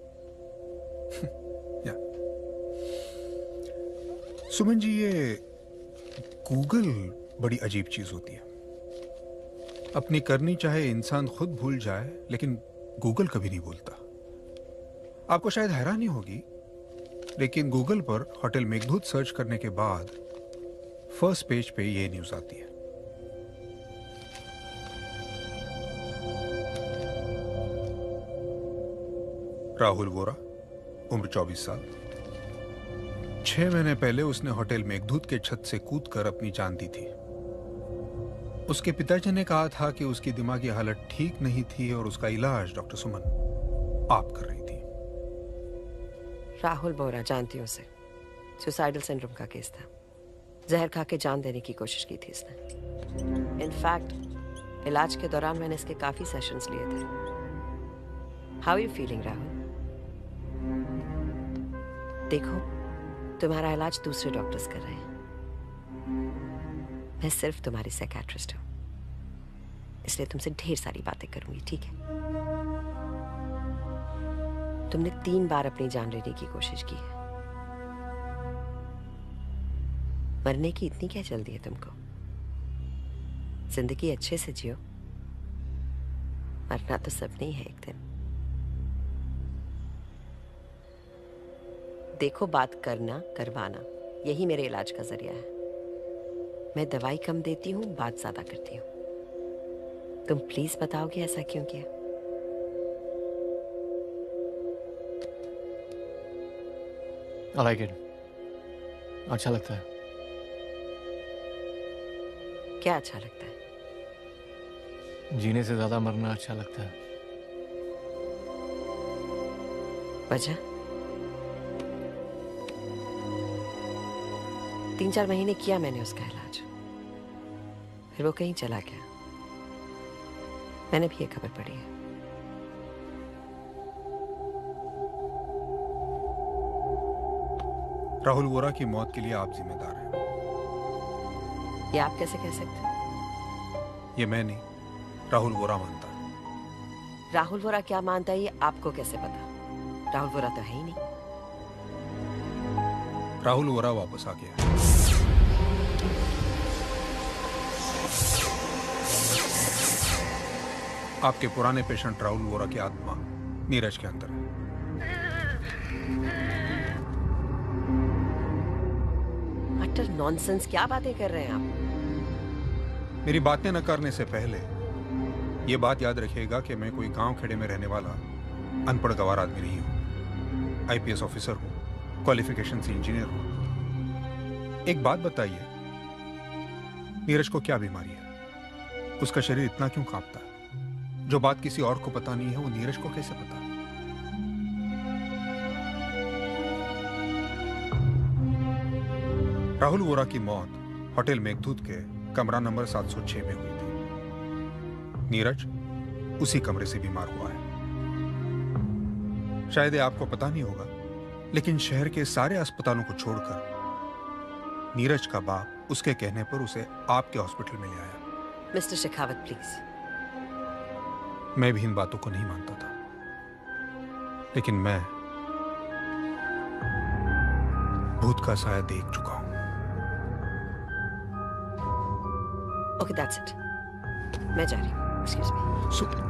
D: सुमन जी, ये गूगल बड़ी अजीब चीज होती है। अपनी करनी चाहे इंसान खुद भूल जाए, लेकिन गूगल कभी नहीं भूलता। आपको शायद हैरानी होगी, लेकिन गूगल पर होटल मेघदूत सर्च करने के बाद फर्स्ट पेज पे ये न्यूज आती है। राहुल वोरा, उम्र 24 साल। 6 महीने पहले उसने होटल मेघदूत के छत से कूदकर अपनी जान दी थी। उसके पिताजी ने कहा था कि उसकी दिमागी हालत ठीक नहीं थी और उसका इलाज डॉक्टर सुमन आप कर रही थी।
C: राहुल बोरा, जानती हूँ उसे। सुसाइडल सिंड्रोम का केस था। जहर खा के जान देने की कोशिश की थी इसने। इनफैक्ट इलाज के दौरान मैंने इसके काफी सेशंस लिए थे। How you feeling Rahul? देखो, तुम्हारा इलाज दूसरे डॉक्टर्स कर रहे हैं, मैं सिर्फ तुम्हारी साइकियाट्रिस्ट हूं, इसलिए तुमसे ढेर सारी बातें करूंगी, ठीक है? तुमने 3 बार अपनी जान लेने की कोशिश की है। मरने की इतनी क्या जल्दी है तुमको? जिंदगी अच्छे से जियो, मरना तो सबने ही है एक दिन। देखो, बात करना करवाना यही मेरे इलाज का जरिया है। मैं दवाई कम देती हूँ, बात ज्यादा करती हूँ। तुम प्लीज बताओगे ऐसा क्यों किया?
N: I like it. अच्छा लगता है।
C: क्या अच्छा लगता है?
N: जीने से ज्यादा मरना अच्छा लगता है।
C: वजह? 3-4 महीने किया मैंने उसका इलाज, फिर वो कहीं चला गया। मैंने भी ये खबर पढ़ी है।
D: राहुल वोरा की मौत के लिए आप जिम्मेदार हैं।
C: ये आप कैसे कह सकते हैं?
D: ये मैं नहीं, राहुल वोरा मानता है।
C: राहुल वोरा क्या मानता है ये आपको कैसे पता? राहुल वोरा तो है ही नहीं।
D: राहुल वोरा वापस आ गया। आपके पुराने पेशेंट राहुल वोरा की आत्मा नीरज के अंदर है।
C: अटर नॉनसेंस, क्या बातें कर रहे हैं आप?
D: मेरी बातें न करने से पहले ये बात याद रखिएगा कि मैं कोई गांव खेड़े में रहने वाला अनपढ़ गंवार आदमी नहीं हूं। आईपीएस ऑफिसर हूं, क्वालिफिकेशन से इंजीनियर हूं। एक बात बताइए, नीरज को क्या बीमारी है? उसका शरीर इतना क्यों कांपता है? जो बात किसी और को पता नहीं है वो नीरज को कैसे पता? राहुल वोरा की मौत होटल मेघदूत के कमरा नंबर 706 में हुई थी। नीरज उसी कमरे से बीमार हुआ है। शायद ये आपको पता नहीं होगा, लेकिन शहर के सारे अस्पतालों को छोड़कर नीरज का बाप उसके कहने पर उसे आपके हॉस्पिटल में ले आया।
C: Mister Shekhawat please.
D: मैं भी इन बातों को नहीं मानता था, लेकिन मैं भूत का साया देख चुका हूं।
C: ओके दैट्स इट, मैं जा रही हूँ। Excuse me.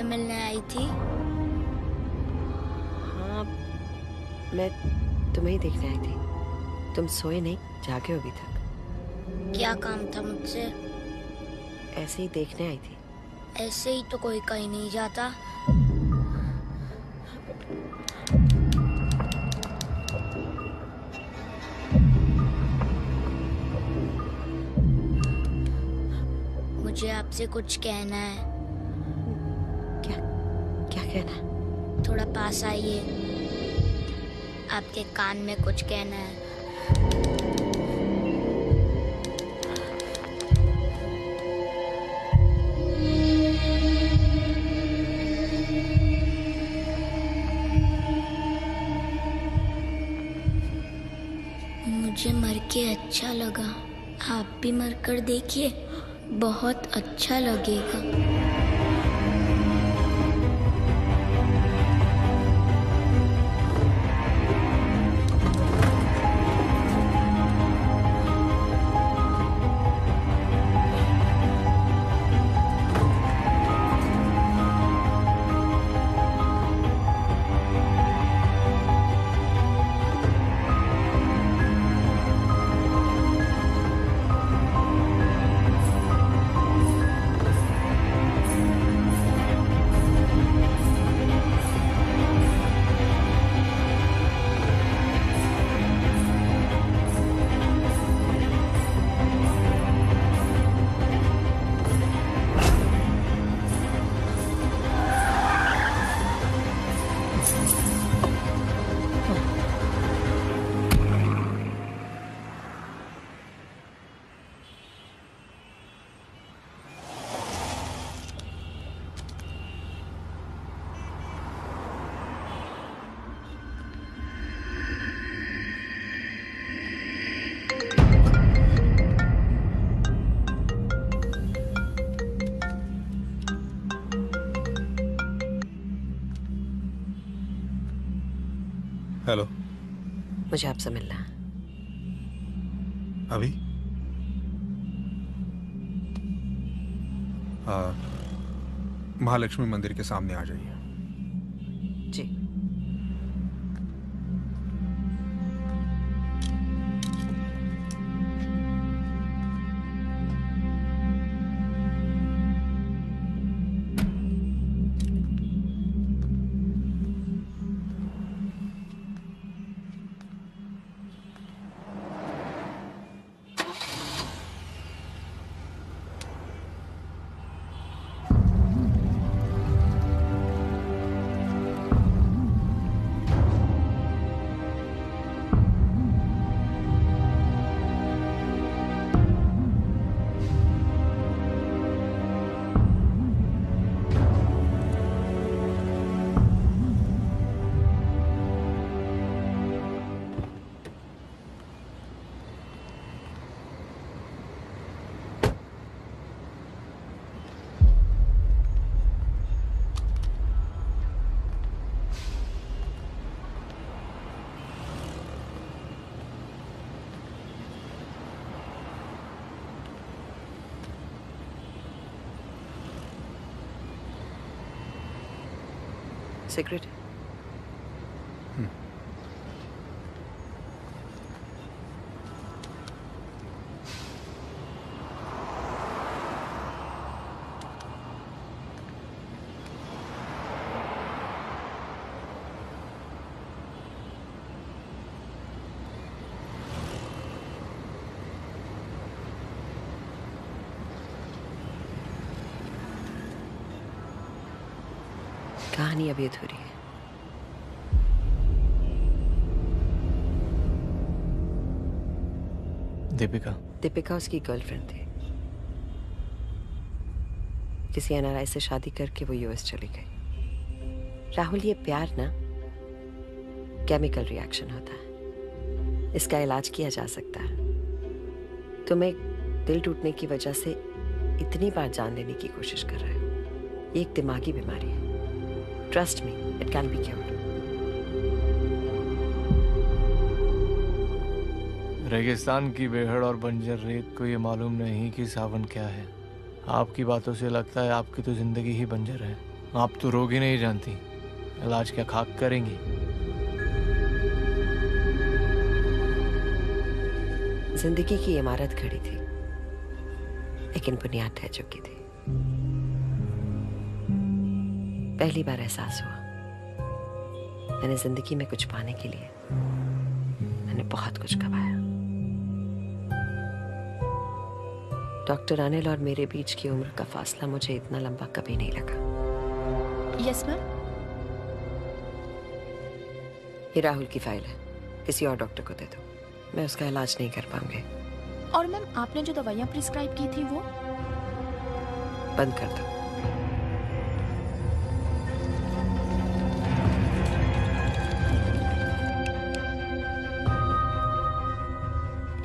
F: मिलने आई थी?
C: हाँ, मैं तुम्हें ही देखने आई थी। तुम सोए नहीं, जागे हो अभी तक।
F: क्या काम था मुझसे?
C: ऐसे ही देखने आई थी।
F: ऐसे ही तो कोई कहीं नहीं जाता। आपसे कुछ कहना है।
C: क्या कहना है?
F: थोड़ा पास आइए, आपके कान में कुछ कहना है। मुझे मर के अच्छा लगा, आप भी मर कर देखिए, बहुत अच्छा लगेगा।
D: हेलो,
C: मुझे आपसे मिलना है।
D: अभी? महालक्ष्मी मंदिर के सामने आ जाइए।
C: जी। सिगरेट? कहानी अभी अधूरी है। दीपिका उसकी गर्लफ्रेंड थी। किसी एनआरआई से शादी करके वो यूएस चली गई। राहुल, ये प्यार ना केमिकल रिएक्शन होता है, इसका इलाज किया जा सकता है। तुम एक दिल टूटने की वजह से इतनी बार जान लेने की कोशिश कर रहे हो। ये एक दिमागी बीमारी है। Trust me, it can be cured.
N: रेगिस्तान की बेहड़ और बंजर रेत को ये मालूम नहीं कि सावन क्या है। आपकी बातों से लगता है आपकी तो जिंदगी ही बंजर है। आप तो रोग ही नहीं जानती, इलाज क्या खाक करेंगी?
C: जिंदगी की इमारत खड़ी थी, लेकिन बुनियाद ढह चुकी थी। पहली बार एहसास हुआ मैंने जिंदगी में कुछ पाने के लिए मैंने बहुत कुछ गवाया। डॉक्टर अनिल और मेरे बीच की उम्र का फासला मुझे इतना लंबा कभी नहीं लगा।
L: Yes ma'am.
C: ये राहुल की फाइल है, किसी और डॉक्टर को दे दो, मैं उसका इलाज नहीं कर पाऊंगी।
L: और मैम आपने जो दवाइयाँ प्रिस्क्राइब की थी वो
C: बंद कर दो।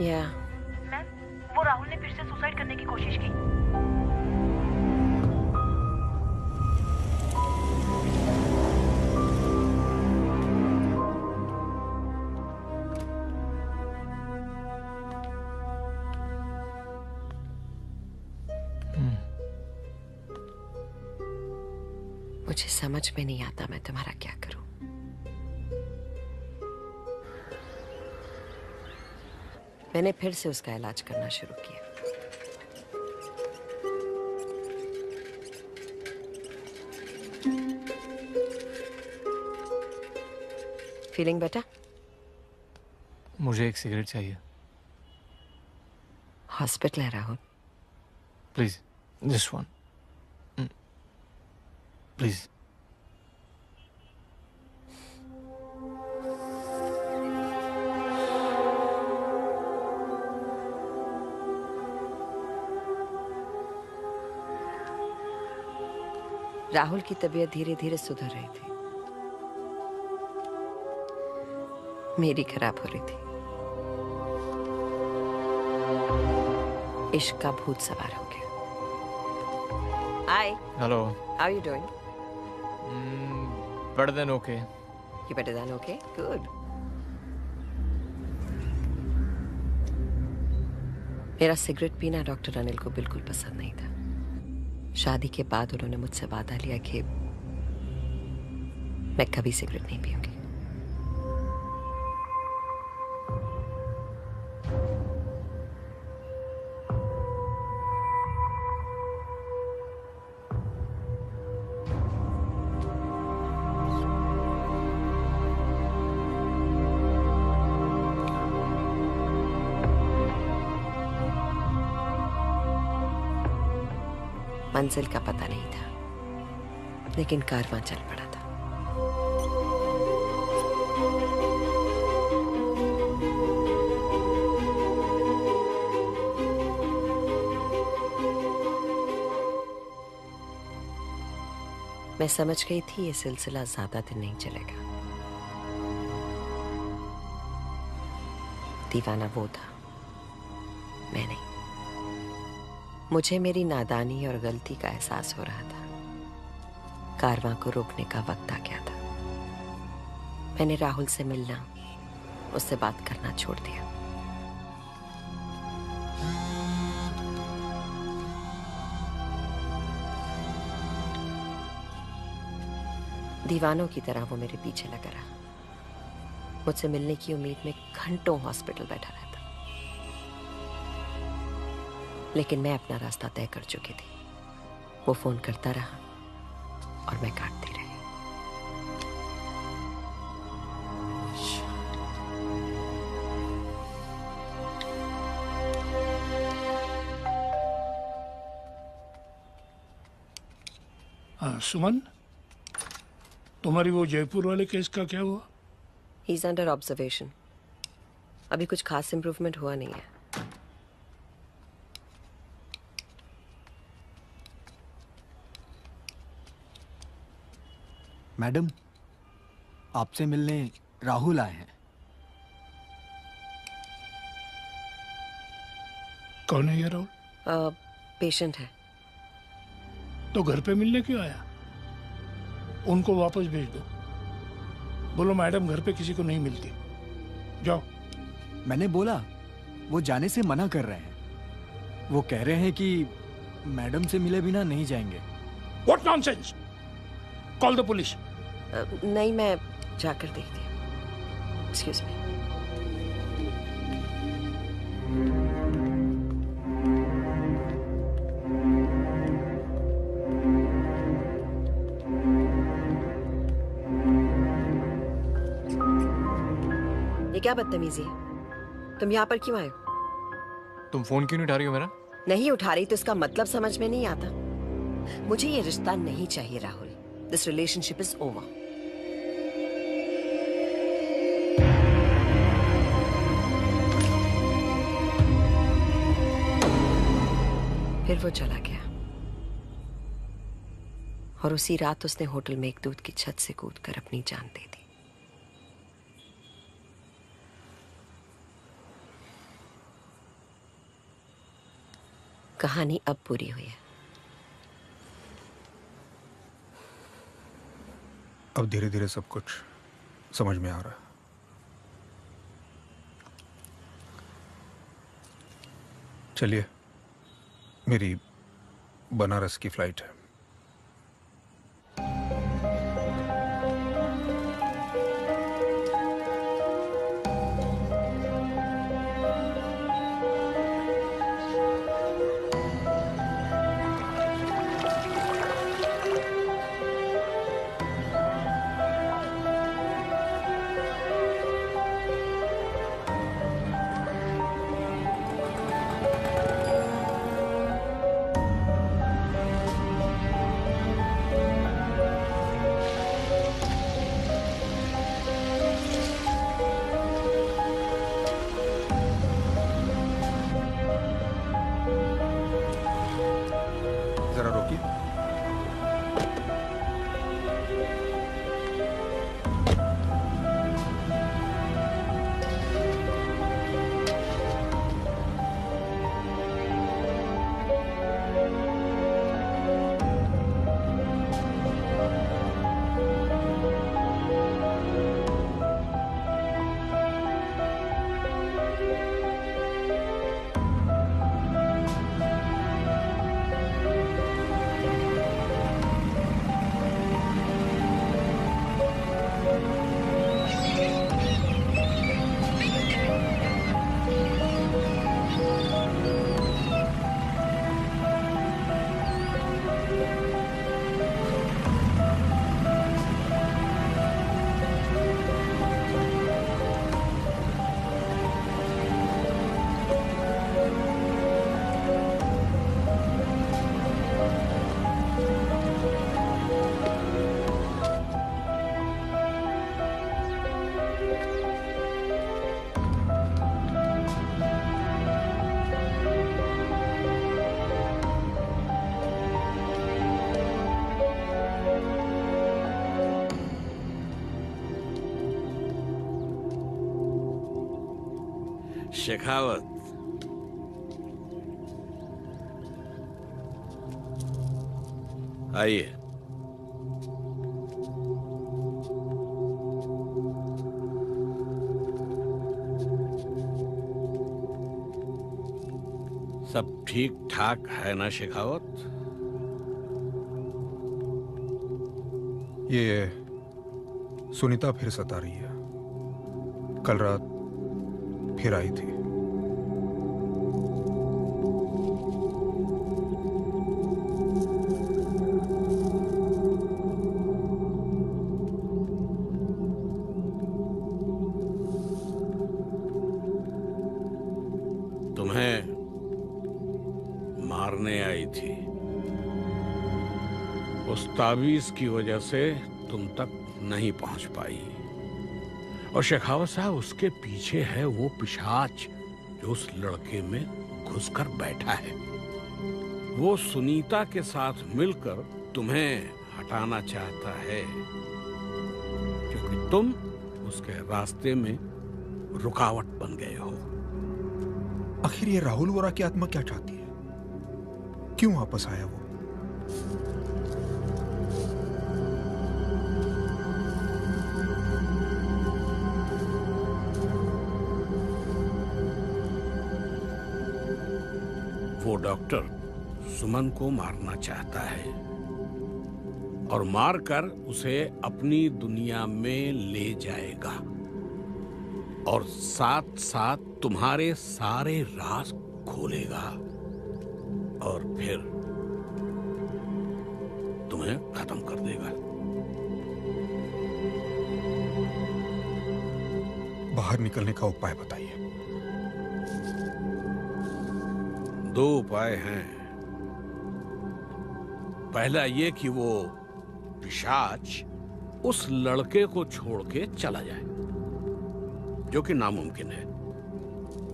C: या
O: मैम, वो राहुल ने फिर से सुसाइड करने की कोशिश की।
C: मुझे समझ में नहीं आता मैं तुम्हारा क्या करूं। मैंने फिर से उसका इलाज करना शुरू किया। Feeling better?
N: मुझे एक सिगरेट चाहिए।
C: हॉस्पिटल है Rahul.
N: Please, just one, please.
C: Rahul की तबीयत धीरे धीरे सुधर रही थी, मेरी खराब हो रही थी। इश्क का भूत सवार हो गया। हाय।
N: Hello.
C: How are you doing?
N: Better than okay.
C: You better than okay? Good. मेरा सिगरेट पीना डॉक्टर अनिल को बिल्कुल पसंद नहीं था। शादी के बाद उन्होंने मुझसे वादा लिया कि मैं कभी सिगरेट नहीं पीऊंगी। मंजिल का पता नहीं था, लेकिन कारवां चल पड़ा था। मैं समझ गई थी ये सिलसिला ज्यादा दिन नहीं चलेगा। दीवाना वो था, मैं नहीं। मुझे मेरी नादानी और गलती का एहसास हो रहा था। कारवां को रोकने का वक्त आ गया था। मैंने राहुल से मिलना, उससे बात करना छोड़ दिया। दीवानों की तरह वो मेरे पीछे लगा रहा। मुझसे मिलने की उम्मीद में घंटों हॉस्पिटल बैठा रहता, लेकिन मैं अपना रास्ता तय कर चुकी थी। वो फोन करता रहा और मैं काटती रही।
P: हाँ सुमन, तुम्हारी वो जयपुर वाले केस का क्या हुआ?
C: He is under observation. अभी कुछ खास इंप्रूवमेंट हुआ नहीं है।
B: मैडम, आपसे मिलने राहुल आए हैं।
P: कौन है ये राहुल?
C: पेशेंट है।
P: तो घर पे मिलने क्यों आया? उनको वापस भेज दो। बोलो मैडम घर पे किसी को नहीं मिलती। जाओ।
B: मैंने बोला, वो जाने से मना कर रहे हैं। वो कह रहे हैं कि मैडम से मिले बिना नहीं जाएंगे।
P: What nonsense! Call the police.
C: नहीं, मैं जाकर देखती हूँ। Excuse me. ये क्या बदतमीजी है? तुम यहाँ पर क्यों आए हो?
N: तुम फोन क्यों नहीं उठा रही हो मेरा?
C: नहीं उठा रही तो इसका मतलब समझ में नहीं आता। मुझे ये रिश्ता नहीं चाहिए Rahul. This relationship is over. फिर वो चला गया और उसी रात उसने होटल मेघदूत की छत से कूदकर अपनी जान दे दी। कहानी अब पूरी हुई है।
D: अब धीरे धीरे सब कुछ समझ में आ रहा है। चलिए, मेरी बनारस की फ्लाइट है। जरा रोकिए।
K: शेखावत, आइए। सब ठीक ठाक है ना शेखावत?
D: ये सुनीता फिर सता रही है। कल रात फिर आई थी।
K: तुम्हें मारने आई थी। उस तावीज की वजह से तुम तक नहीं पहुंच पाई। और शेखावत साहब, उसके पीछे है वो पिशाच जो उस लड़के में घुसकर बैठा है। वो सुनीता के साथ मिलकर तुम्हें हटाना चाहता है क्योंकि तुम उसके रास्ते में रुकावट बन गए हो।
D: आखिर ये राहुल वोरा की आत्मा क्या चाहती है? क्यों वापस आया वो?
K: वो डॉक्टर सुमन को मारना चाहता है और मारकर उसे अपनी दुनिया में ले जाएगा और साथ साथ तुम्हारे सारे राज खोलेगा और फिर तुम्हें खत्म कर देगा।
D: बाहर निकलने का उपाय बताइए।
K: दो उपाय हैं। पहला ये कि वो पिशाच उस लड़के को छोड़ के चला जाए, जो कि नामुमकिन है,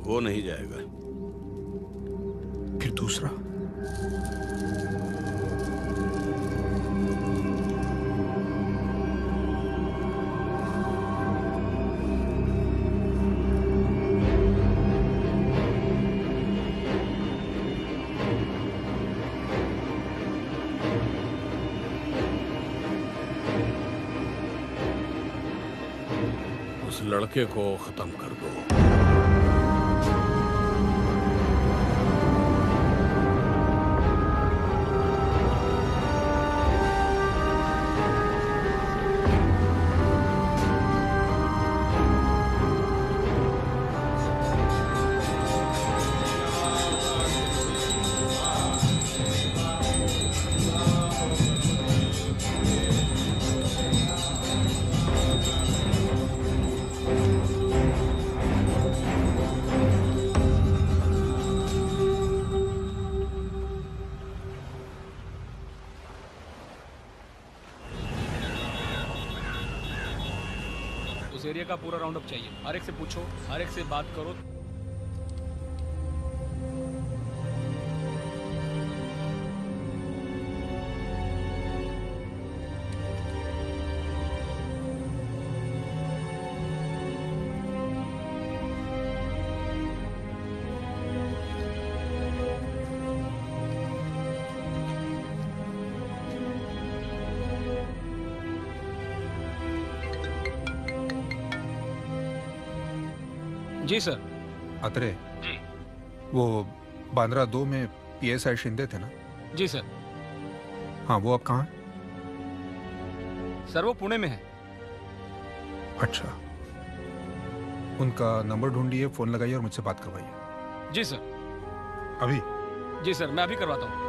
K: वो नहीं जाएगा।
D: फिर दूसरा?
K: उस लड़के को खत्म कर दो।
I: उस एरिया का पूरा राउंड अप चाहिए। हर एक से पूछो, हर एक से बात करो। जी सर।
D: अत्रे
I: जी।
D: वो बांद्रा 2 में पीएसआई शिंदे थे ना?
I: जी सर।
D: हाँ, वो अब कहाँ है?
I: सर वो पुणे में है।
D: अच्छा, उनका नंबर ढूंढिए, फोन लगाइए और मुझसे बात करवाइए।
I: जी सर।
D: अभी?
I: जी सर, मैं अभी करवाता हूँ।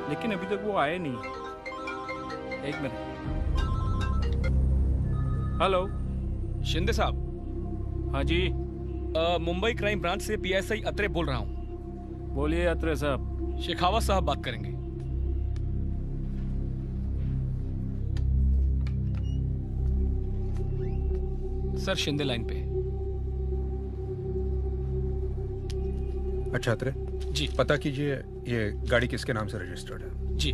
Q: लेकिन अभी तक वो आए नहीं। एक मिनट। हेलो,
I: शिंदे साहब।
Q: हाँ जी।
I: मुंबई क्राइम ब्रांच से पीएसआई अत्रे बोल रहा हूँ।
Q: बोलिए अत्रे साहब।
I: शेखावत साहब बात करेंगे। सर शिंदे लाइन पे।
D: अच्छा अत्रे
I: जी।
D: पता कीजिए ये गाड़ी किसके नाम से रजिस्टर्ड है।
I: जी।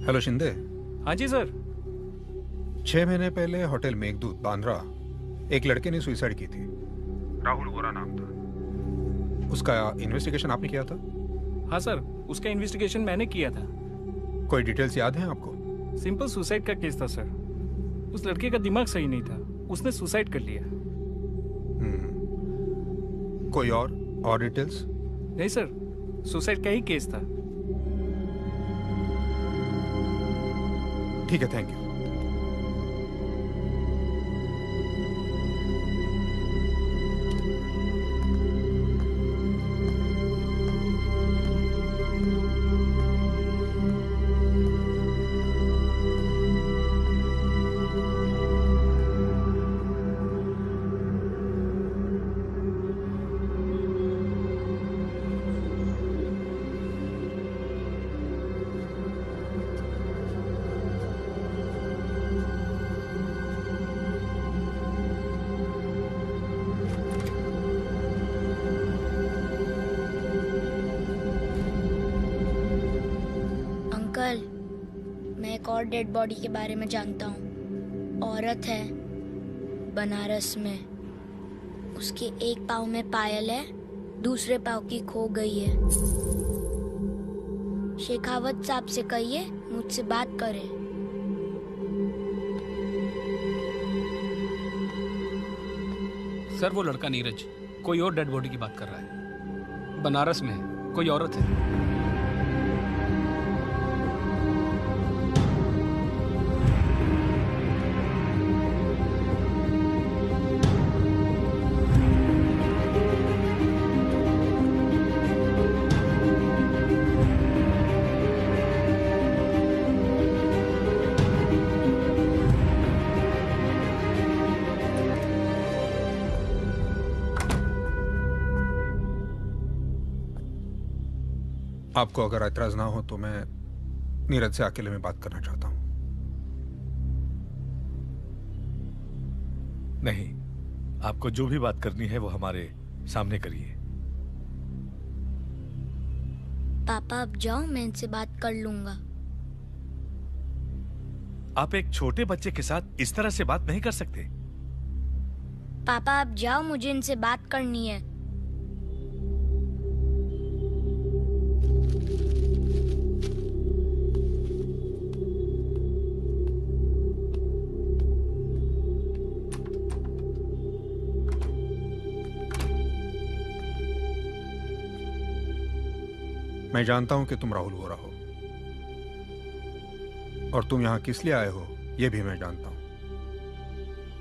D: हेलो शिंदे।
Q: हाँ जी सर।
D: 6 महीने पहले होटल मेघदूत बांद्रा एक लड़के ने सुसाइड की थी। राहुल गोरा नाम था। उसका इन्वेस्टिगेशन आपने किया था?
Q: हाँ सर, उसका इन्वेस्टिगेशन मैंने किया था।
D: कोई डिटेल्स याद हैं आपको?
Q: सिंपल सुसाइड का केस था सर। उस लड़के का दिमाग सही नहीं था, उसने सुसाइड कर लिया।
D: कोई और डिटेल्स?
Q: नहीं सर, सुसाइड का ही केस था।
D: ठीक है, थैंक यू।
F: मैं एक और डेड बॉडी के बारे में जानता हूँ। औरत है, बनारस में। उसके एक पाँव में पायल है, दूसरे पाँव की खो गई है। शेखावत साहब से कहिए मुझसे बात करे।
I: सर वो लड़का नीरज कोई और डेड बॉडी की बात कर रहा है। बनारस में है, कोई औरत है।
D: आपको अगर एतराज ना हो तो मैं नीरज से अकेले में बात करना चाहता हूं।
A: नहीं, आपको जो भी बात करनी है वो हमारे सामने करिए।
F: पापा अब जाओ, मैं इनसे बात कर लूंगा।
A: आप एक छोटे बच्चे के साथ इस तरह से बात नहीं कर सकते।
F: पापा अब जाओ, मुझे इनसे बात करनी है।
D: मैं जानता हूं कि तुम राहुल वोरा हो और तुम यहां किस लिए आए हो यह भी मैं जानता हूं,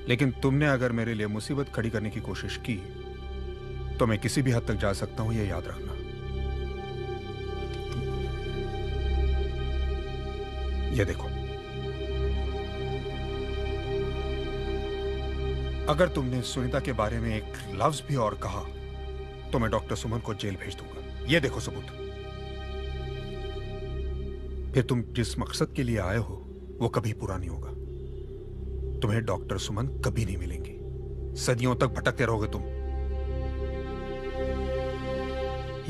D: लेकिन तुमने अगर मेरे लिए मुसीबत खड़ी करने की कोशिश की तो मैं किसी भी हद तक जा सकता हूं, यह याद रखना। यह देखो, अगर तुमने सुनीता के बारे में एक लफ्ज भी और कहा तो मैं डॉक्टर सुमन को जेल भेज दूंगा। यह देखो सबूत। फिर तुम जिस मकसद के लिए आए हो वो कभी पूरा नहीं होगा। तुम्हें डॉक्टर सुमन कभी नहीं मिलेंगी। सदियों तक भटकते रहोगे तुम,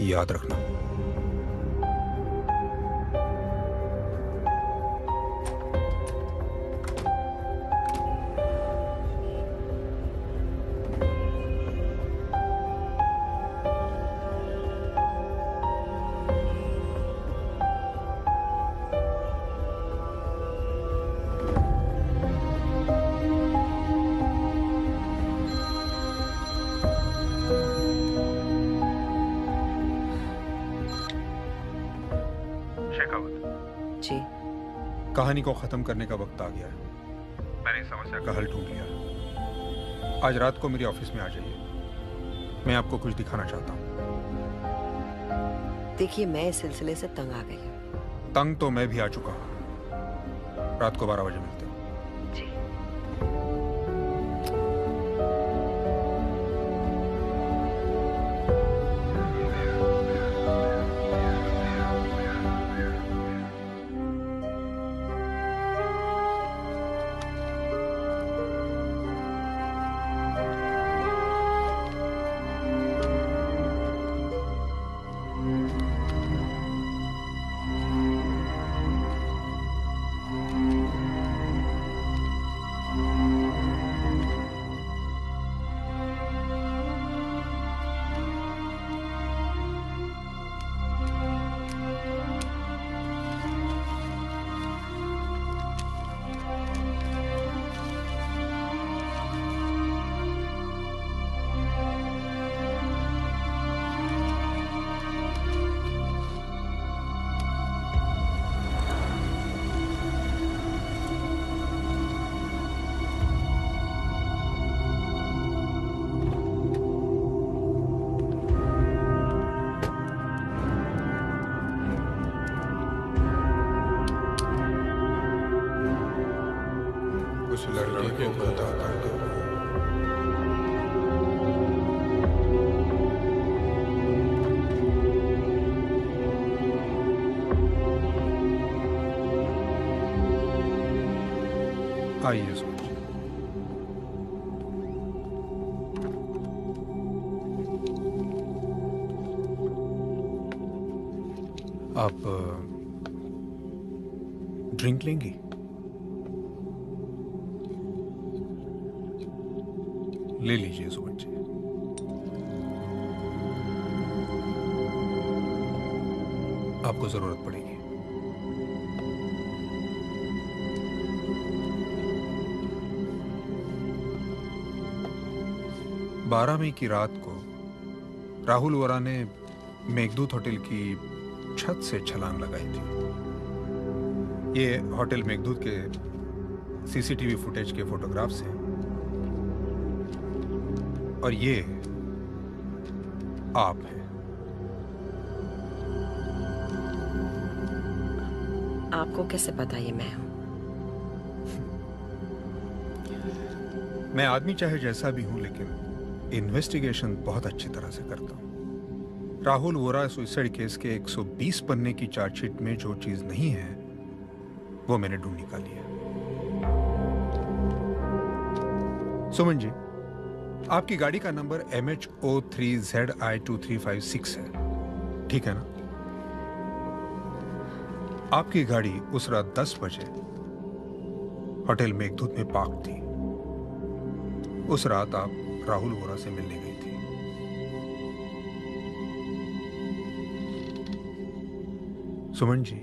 D: याद रखना।
C: जी,
D: कहानी को खत्म करने का वक्त आ गया है। मैंने इस समस्या का हल ढूंढ लिया। आज रात को मेरे ऑफिस में आ जाइए, मैं आपको कुछ दिखाना चाहता हूँ।
C: देखिए, मैं इस सिलसिले से तंग आ गई हूँ।
D: तंग तो मैं भी आ चुका हूँ। रात को 12 बजे मिलते हैं। उस लड़के को बताता हूँ। आइए सोच। आप ड्रिंक लेंगी? ले लीजिए सुमन जी। आपको जरूरत पड़ेगी। बारह मई की रात को राहुल वोरा ने मेघदूत होटल की छत से छलांग लगाई थी। ये होटल मेघदूत के सीसीटीवी फुटेज के फोटोग्राफ्स हैं और ये आप हैं।
C: आपको कैसे पता ये मैं हूं?
D: मैं आदमी चाहे जैसा भी हूं, लेकिन इन्वेस्टिगेशन बहुत अच्छी तरह से करता हूं। राहुल वोरा सुसाइड केस के 120 पन्ने की चार्जशीट में जो चीज नहीं है वो मैंने ढूंढ निकाली है। सुमन जी, आपकी गाड़ी का नंबर MH03ZI2356 है, ठीक है ना? आपकी गाड़ी उस रात 10 बजे होटल मेघदूत में पार्क थी। उस रात आप राहुल वोरा से मिलने गई थी। सुमन जी,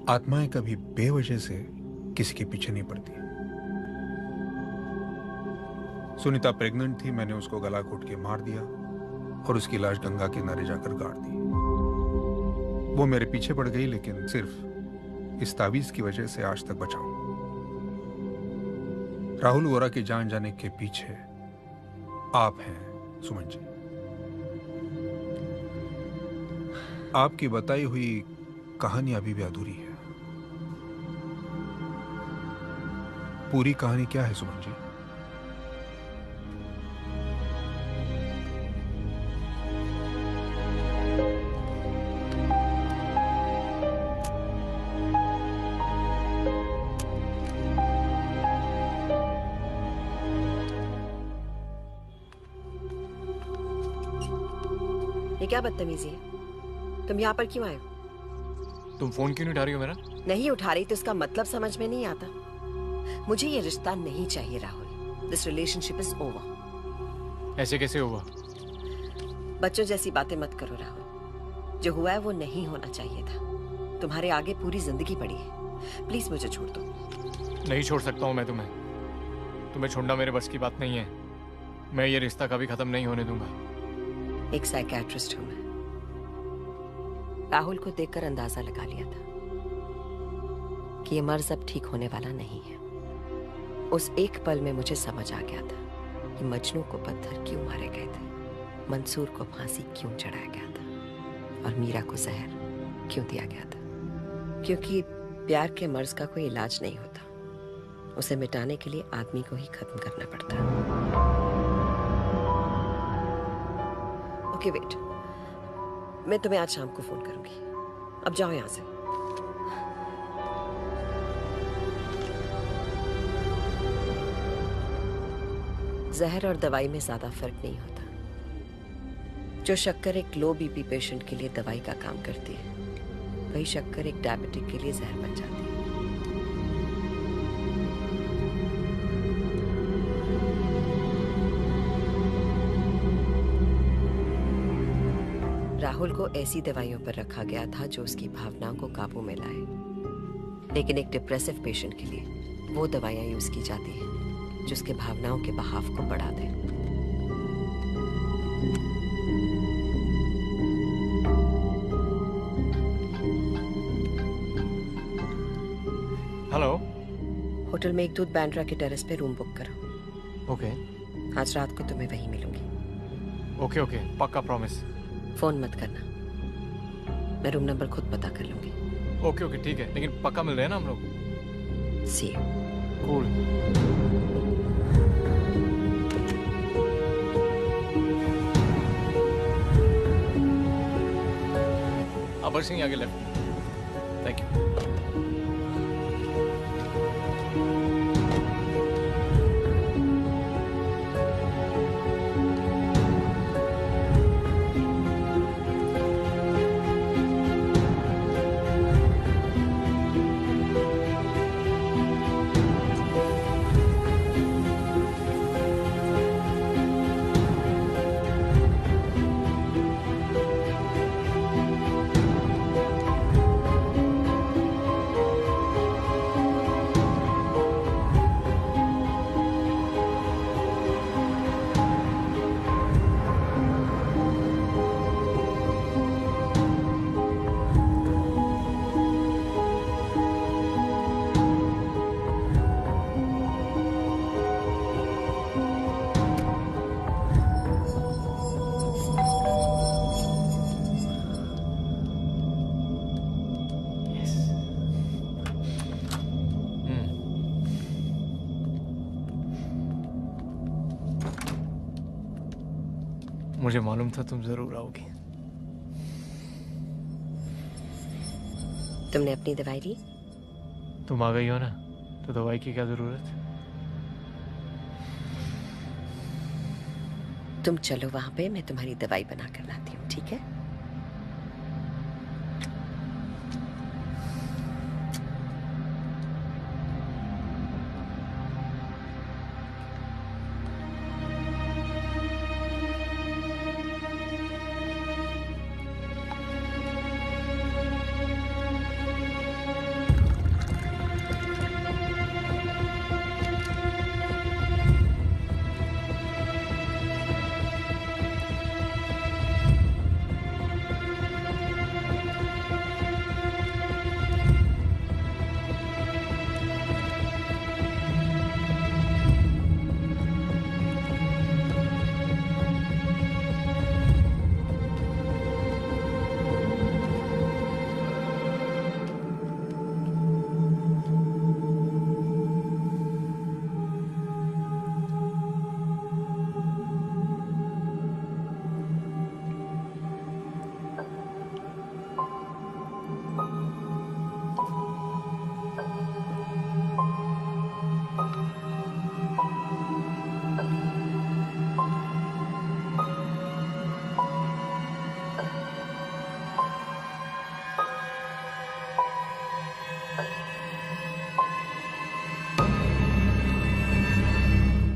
D: आत्माएं कभी बेवजह से किसी के पीछे नहीं पड़ती। सुनीता प्रेग्नेंट थी, मैंने उसको गला घोट के मार दिया और उसकी लाश गंगा किनारे जाकर गाड़ दी। वो मेरे पीछे पड़ गई, लेकिन सिर्फ इस तावीज की वजह से आज तक बचा हूं। राहुल वोरा की जान जाने के पीछे आप हैं सुमन जी। आपकी बताई हुई कहानी अभी भी अधूरी है। पूरी कहानी क्या है सुमन जी?
C: ये क्या बदतमीजी है? तुम यहाँ पर क्यों आए हो?
N: तुम फोन क्यों नहीं उठा रही हो मेरा?
C: नहीं उठा रही तो इसका मतलब समझ में नहीं आता। मुझे ये रिश्ता नहीं चाहिए Rahul. This relationship is over.
N: ऐसे कैसे हुआ?
C: बच्चों जैसी बातें मत करो राहुल। जो हुआ है वो नहीं होना चाहिए था। तुम्हारे आगे पूरी जिंदगी पड़ी है। प्लीज मुझे छोड़ दो।
N: नहीं छोड़ सकता हूँ मैं तुम्हें। तुम्हें छोड़ना मेरे बस की बात नहीं है। मैं ये रिश्ता कभी खत्म नहीं होने दूंगा।
C: एक साइकियाट्रिस्ट हूं मैं। राहुल को देखकर अंदाजा लगा लिया था कि ये मर्ज अब ठीक होने वाला नहीं है। उस एक पल में मुझे समझ आ गया था कि मजनू को पत्थर क्यों मारे गए थे, मंसूर को फांसी क्यों चढ़ाया गया था और मीरा को जहर क्यों दिया गया था। क्योंकि प्यार के मर्ज का कोई इलाज नहीं होता। उसे मिटाने के लिए आदमी को ही खत्म करना पड़ता है। ओके वेट, मैं तुम्हें आज शाम को फोन करूंगी। अब जाओ यहां से। जहर और दवाई में ज्यादा फर्क नहीं होता। जो शक्कर एक लो बीपी पेशेंट के लिए दवाई का काम करती है, वही शक्कर एक डायबिटिक के लिए जहर बन जाती है। राहुल को ऐसी दवाइयों पर रखा गया था जो उसकी भावनाओं को काबू में लाए, लेकिन एक डिप्रेसिव पेशेंट के लिए वो दवाइयां यूज की जाती हैं जो उसके भावनाओं के बहाव को बढ़ा दे।
N: हेलो।
C: होटल में एक दूध बैंड्रा के टेरेस पे रूम बुक करो।
N: ओके।
C: आज रात को तुम्हें वहीं मिलूंगी।
N: ओके ओके, पक्का प्रॉमिस।
C: फोन मत करना, मैं रूम नंबर खुद पता कर लूंगी।
N: ओके ओके ठीक है, लेकिन पक्का मिल रहे हैं ना हम लोग?
C: सी यू।
N: कूल। अबर सिंह आगे लेफ्ट। Thank you. मुझे मालूम था तुम जरूर आओगी।
C: तुमने अपनी दवाई ली?
N: तुम आ गई हो ना, तो दवाई की क्या जरूरत?
C: तुम चलो वहां पे, मैं तुम्हारी दवाई बना कर लाती हूँ, ठीक है?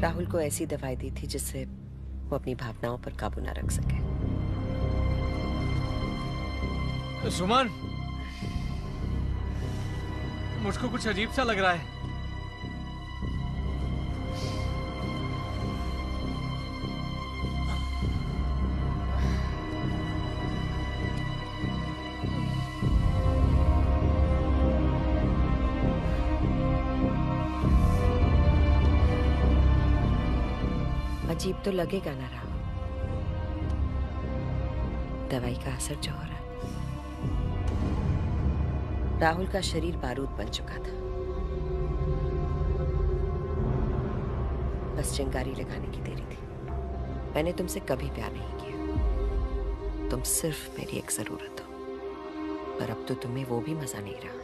C: राहुल को ऐसी दवाई दी थी जिससे वो अपनी भावनाओं पर काबू ना रख सके।
N: सुमन, मुझको कुछ अजीब सा लग रहा है।
C: अजीब तो लगेगा ना राहुल, दवाई का असर जो हो रहा है। राहुल का शरीर बारूद बन चुका था, बस चिंगारी लगाने की देरी थी। मैंने तुमसे कभी प्यार नहीं किया, तुम सिर्फ मेरी एक जरूरत हो, पर अब तो तुम्हें वो भी मजा नहीं रहा।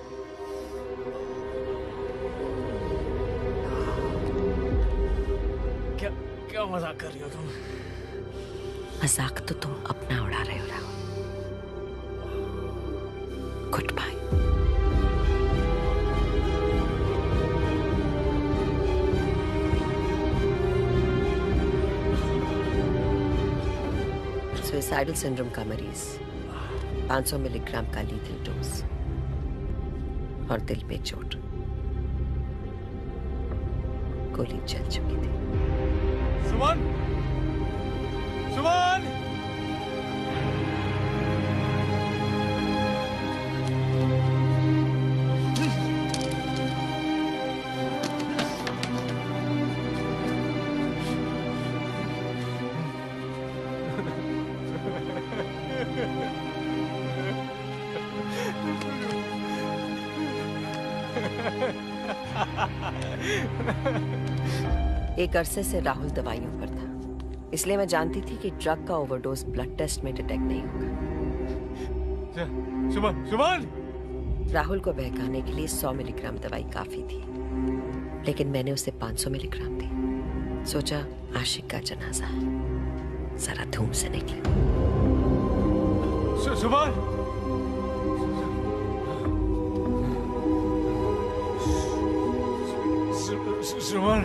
N: क्या मजाक कर रही हो तुम?
C: मजाक तो तुम अपना उड़ा रहे हो Rahul. Goodbye. Suicidal syndrome का मरीज, 500 मिलीग्राम का लीथल डोज और दिल पे चोट, गोली चल चुकी थी।
N: सुमन! सुमन!
C: एक अरसे से राहुल दवाइयों पर था, इसलिए मैं जानती थी कि ड्रग का ओवरडोज ब्लड टेस्ट में डिटेक्ट नहीं होगा।
N: सुमन! सुमन!
C: राहुल को बहकाने के लिए 100 मिलीग्राम दवाई काफी थी, लेकिन मैंने उसे 500 मिलीग्राम दी। सोचा आशिक का जनाजा है, जरा धूम से निकले।
N: सुमन! सुमन!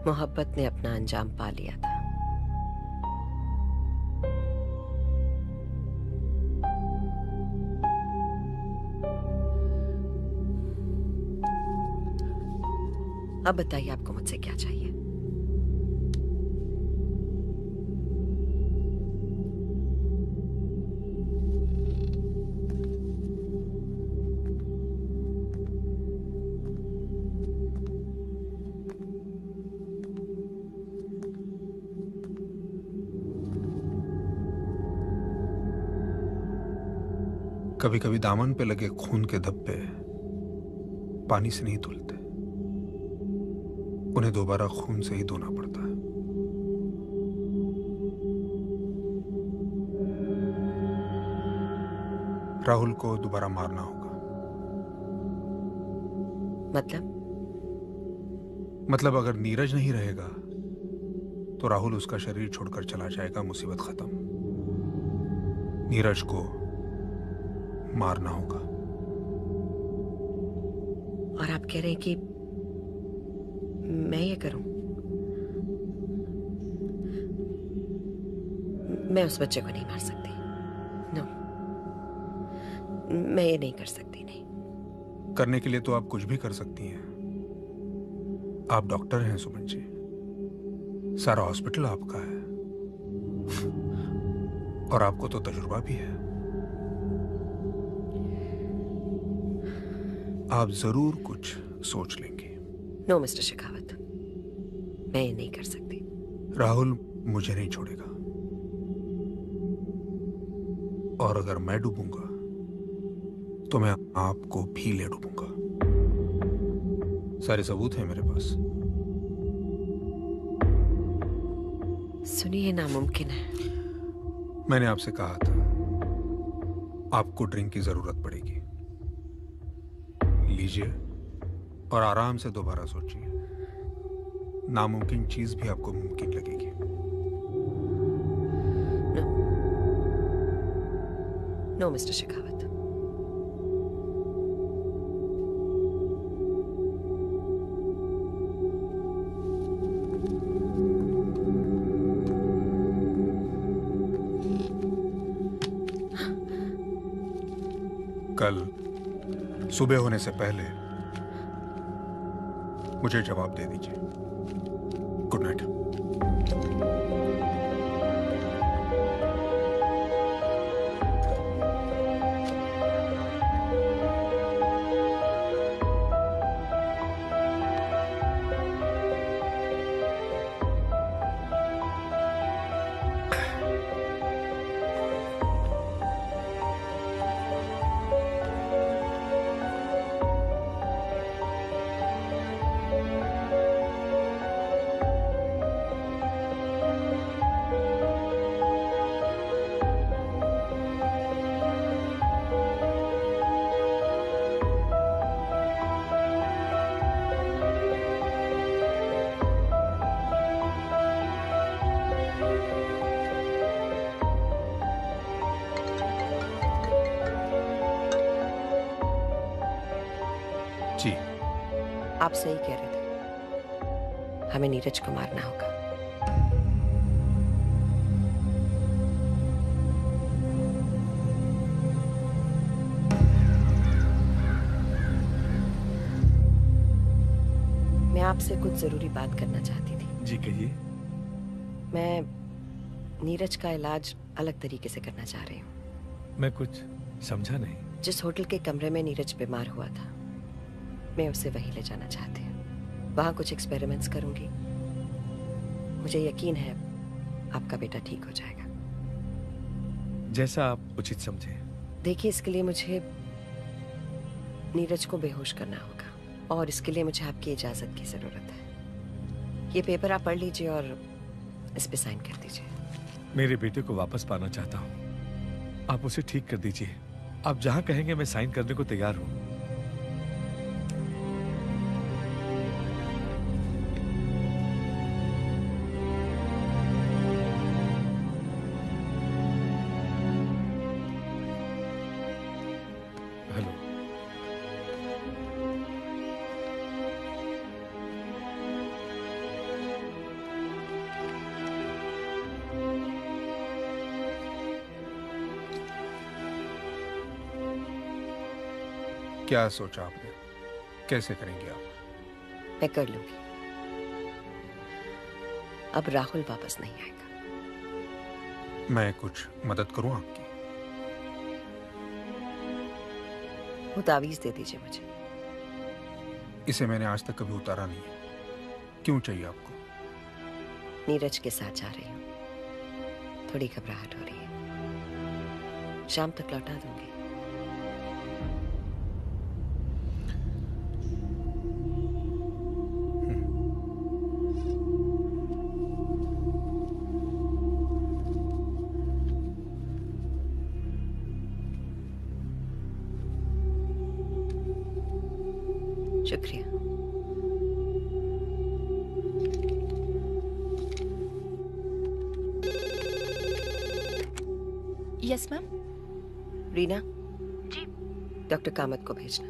C: मोहब्बत ने अपना अंजाम पा लिया था। अब बताइए आपको मुझसे क्या चाहिए?
D: कभी कभी दामन पे लगे खून के धब्बे पानी से नहीं धुलते, उन्हें दोबारा खून से ही धोना पड़ता है। राहुल को दोबारा मारना होगा। मतलब अगर नीरज नहीं रहेगा तो राहुल उसका शरीर छोड़कर चला जाएगा, मुसीबत खत्म। नीरज को मारना होगा।
C: और आप कह रहे हैं कि मैं ये करूं? मैं उस बच्चे को नहीं मार सकती। नो, मैं ये नहीं कर सकती। नहीं
D: करने के लिए तो आप कुछ भी कर सकती हैं। आप डॉक्टर हैं सुमन जी, सारा हॉस्पिटल आपका है और आपको तो तजुर्बा भी है। आप जरूर कुछ सोच लेंगे।
C: नो मिस्टर शेखावत, मैं ये नहीं कर सकती।
D: राहुल मुझे नहीं छोड़ेगा और अगर मैं डूबूंगा तो मैं आपको भी ले डूबूंगा। सारे सबूत हैं मेरे पास।
C: सुनिए, नामुमकिन है।
D: मैंने आपसे कहा था आपको ड्रिंक की जरूरत पड़ेगी। लीजिए और आराम से दोबारा सोचिए। नामुमकिन चीज भी आपको मुमकिन लगेगी।
C: No mister Shekhawat.
D: कल सुबह होने से पहले मुझे जवाब दे दीजिए। Good night. जी,
C: आप सही कह रहे थे। हमें नीरज को मारना होगा। मैं आपसे कुछ जरूरी बात करना चाहती थी।
A: जी कहिए।
C: मैं नीरज का इलाज अलग तरीके से करना चाह रही हूँ।
A: मैं कुछ समझा नहीं।
C: जिस होटल के कमरे में नीरज बीमार हुआ था, मैं उसे वहीं ले जाना चाहती हूँ। वहां कुछ एक्सपेरिमेंट्स करूंगी। मुझे यकीन है आपका बेटा ठीक हो जाएगा।
A: जैसा आप उचित समझे।
C: देखिए, इसके लिए मुझे नीरज को बेहोश करना होगा और इसके लिए मुझे आपकी इजाजत की जरूरत है। ये पेपर आप पढ़ लीजिए और इस पे साइन कर दीजिए।
A: मेरे बेटे को वापस पाना चाहता हूँ। आप उसे ठीक कर दीजिए। आप जहां कहेंगे मैं साइन करने को तैयार हूँ।
D: क्या सोचा आपने? कैसे करेंगे आप?
C: मैं कर लूंगी। अब राहुल वापस नहीं आएगा।
D: मैं कुछ मदद करूं आपकी?
C: वो तावीज दे दीजिए मुझे।
D: इसे मैंने आज तक कभी उतारा नहीं है। क्यों चाहिए आपको?
C: नीरज के साथ जा रही हूँ, थोड़ी घबराहट हो रही है। शाम तक लौटा दूंगी। शुक्रिया।
L: Yes ma'am.
C: रीना,
L: जी।
C: डॉक्टर कामत को भेजना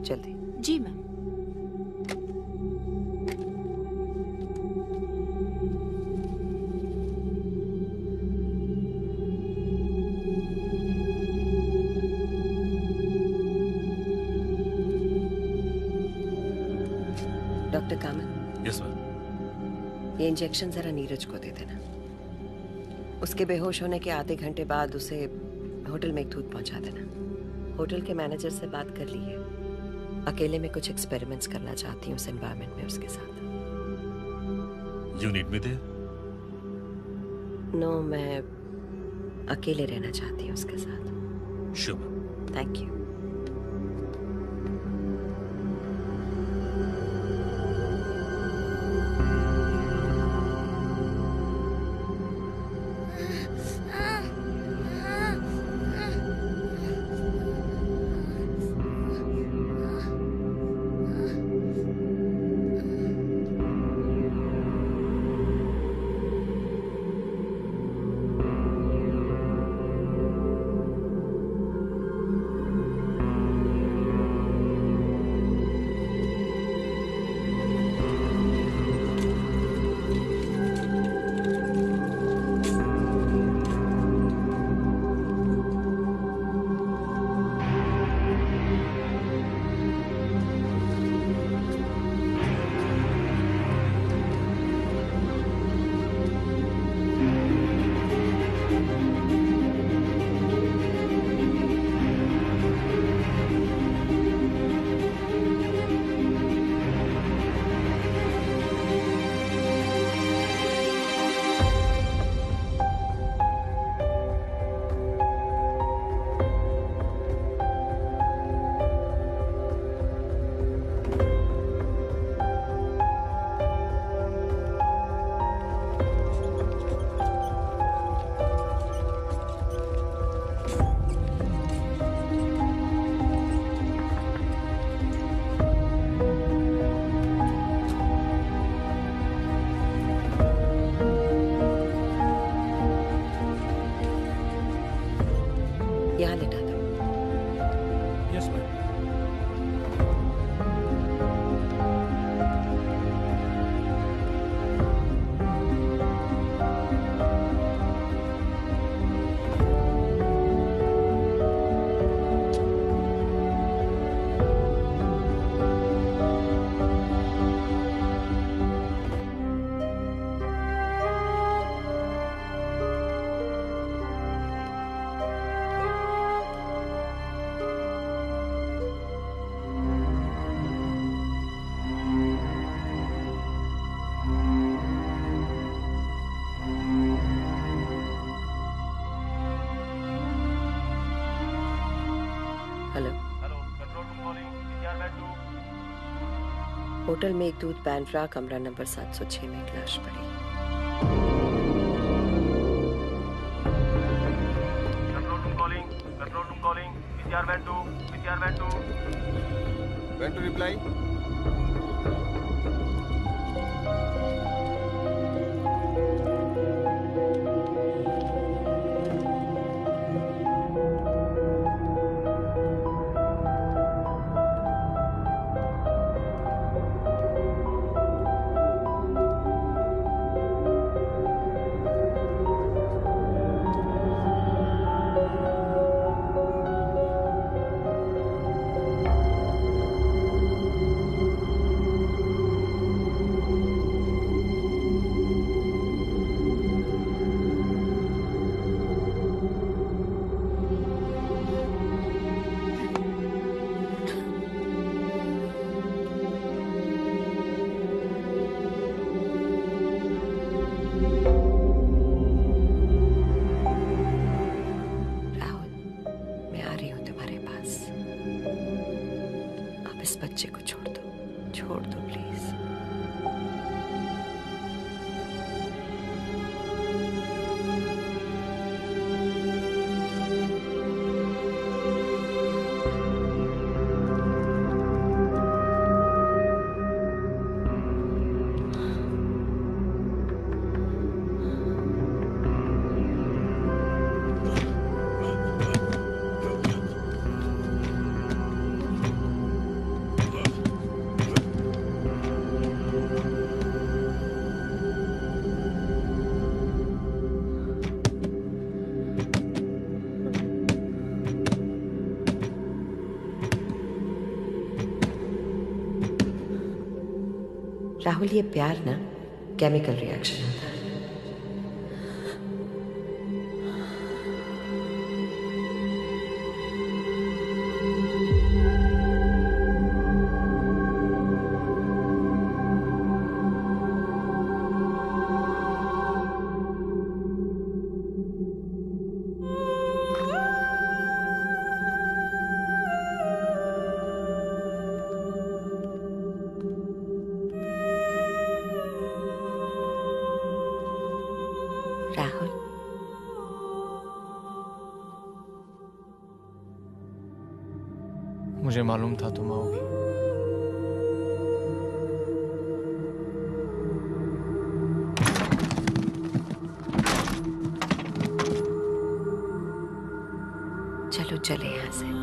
C: जल्दी।
L: जी ma'am.
C: Doctor Kamat.
G: Yes ma'am.
C: ये इंजेक्शन जरा नीरज को दे देना। उसके बेहोश होने के आधे घंटे बाद उसे होटल में एक दूध पहुंचा देना। होटल के मैनेजर से बात कर ली है। अकेले में कुछ एक्सपेरिमेंट्स करना चाहती हूँ उस एनवायरनमेंट में उसके साथ।
G: You need me there?
C: No, मैं अकेले रहना चाहती हूँ उसके साथ।
G: श्योर।
C: Thank you. यहाँ लेटा दो।
P: Yes ma'am.
C: Hello.
J: Hello, control room calling, PCR bed 2।
C: Hotel में एक दूध पैनफ्रा कमरा नंबर 706 में एक लाश पड़ी।
J: Control room calling, PCR bed 2, PCR bed 2।
D: When to reply?
C: Rahul, मैं आ रही हूं तुम्हारे पास। आप इस बच्चे को छोड़ दो प्लीज। राहुल, ये प्यार ना केमिकल रिएक्शन होता है। राहुल,
N: मुझे मालूम था तुम आओगी।
C: चलो चले यहाँ से।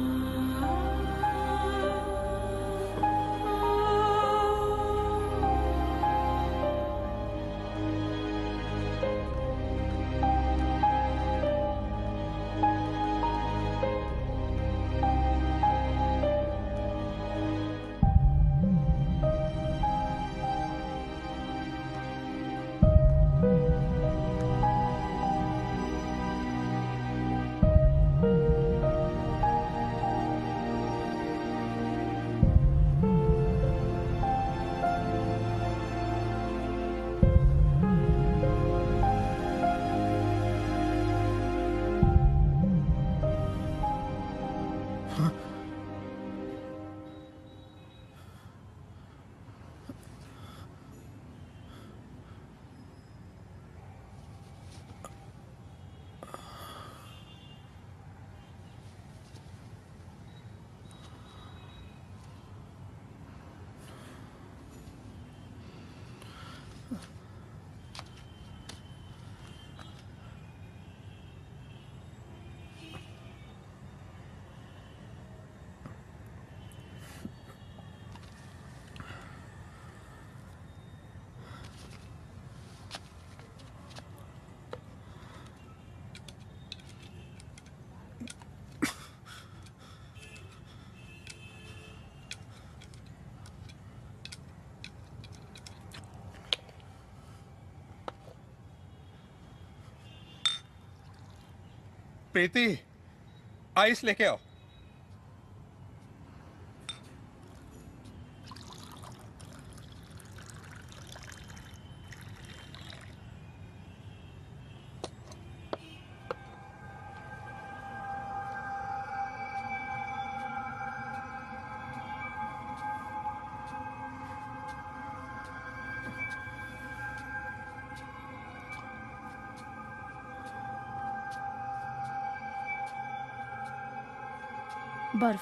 D: प्रीति, आइस लेके आओ।
L: बर्फ।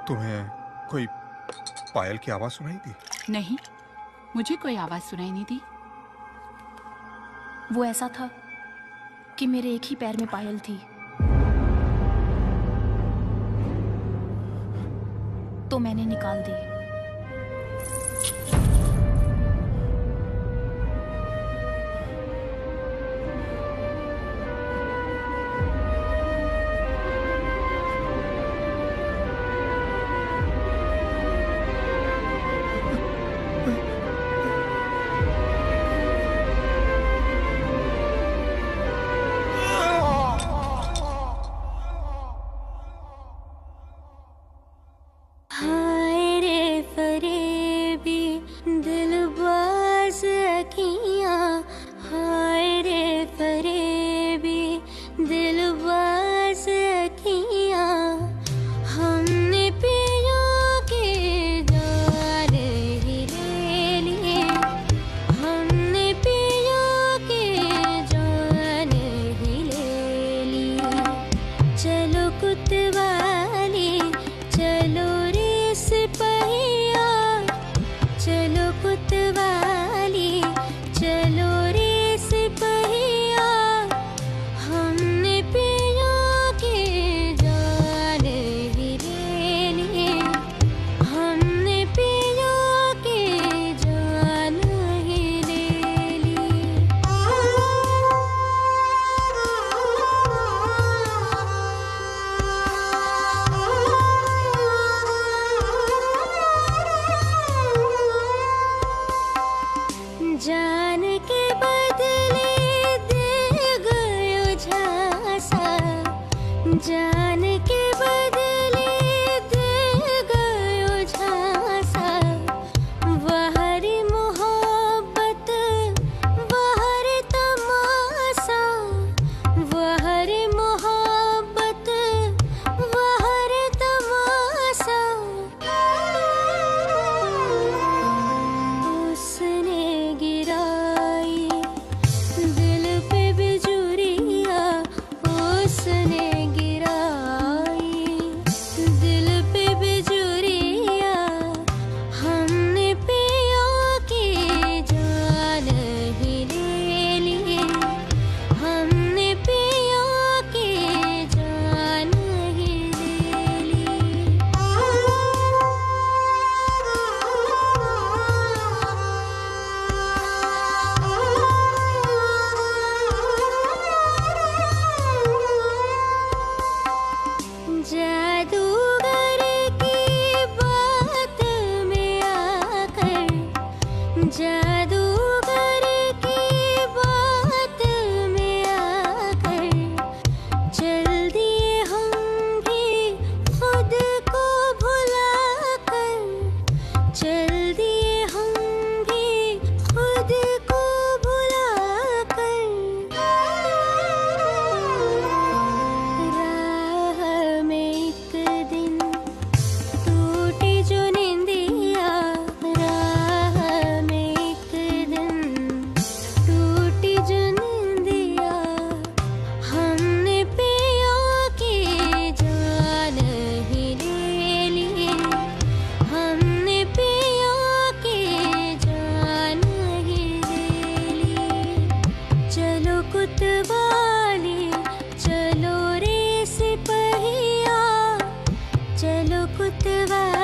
D: तुम्हें कोई पायल की आवाज सुनाई दी?
H: नहीं, मुझे कोई आवाज सुनाई नहीं दी।
L: वो ऐसा था कि मेरे एक ही पैर में पायल थी, तो मैंने निकाल दी।
F: कुतवा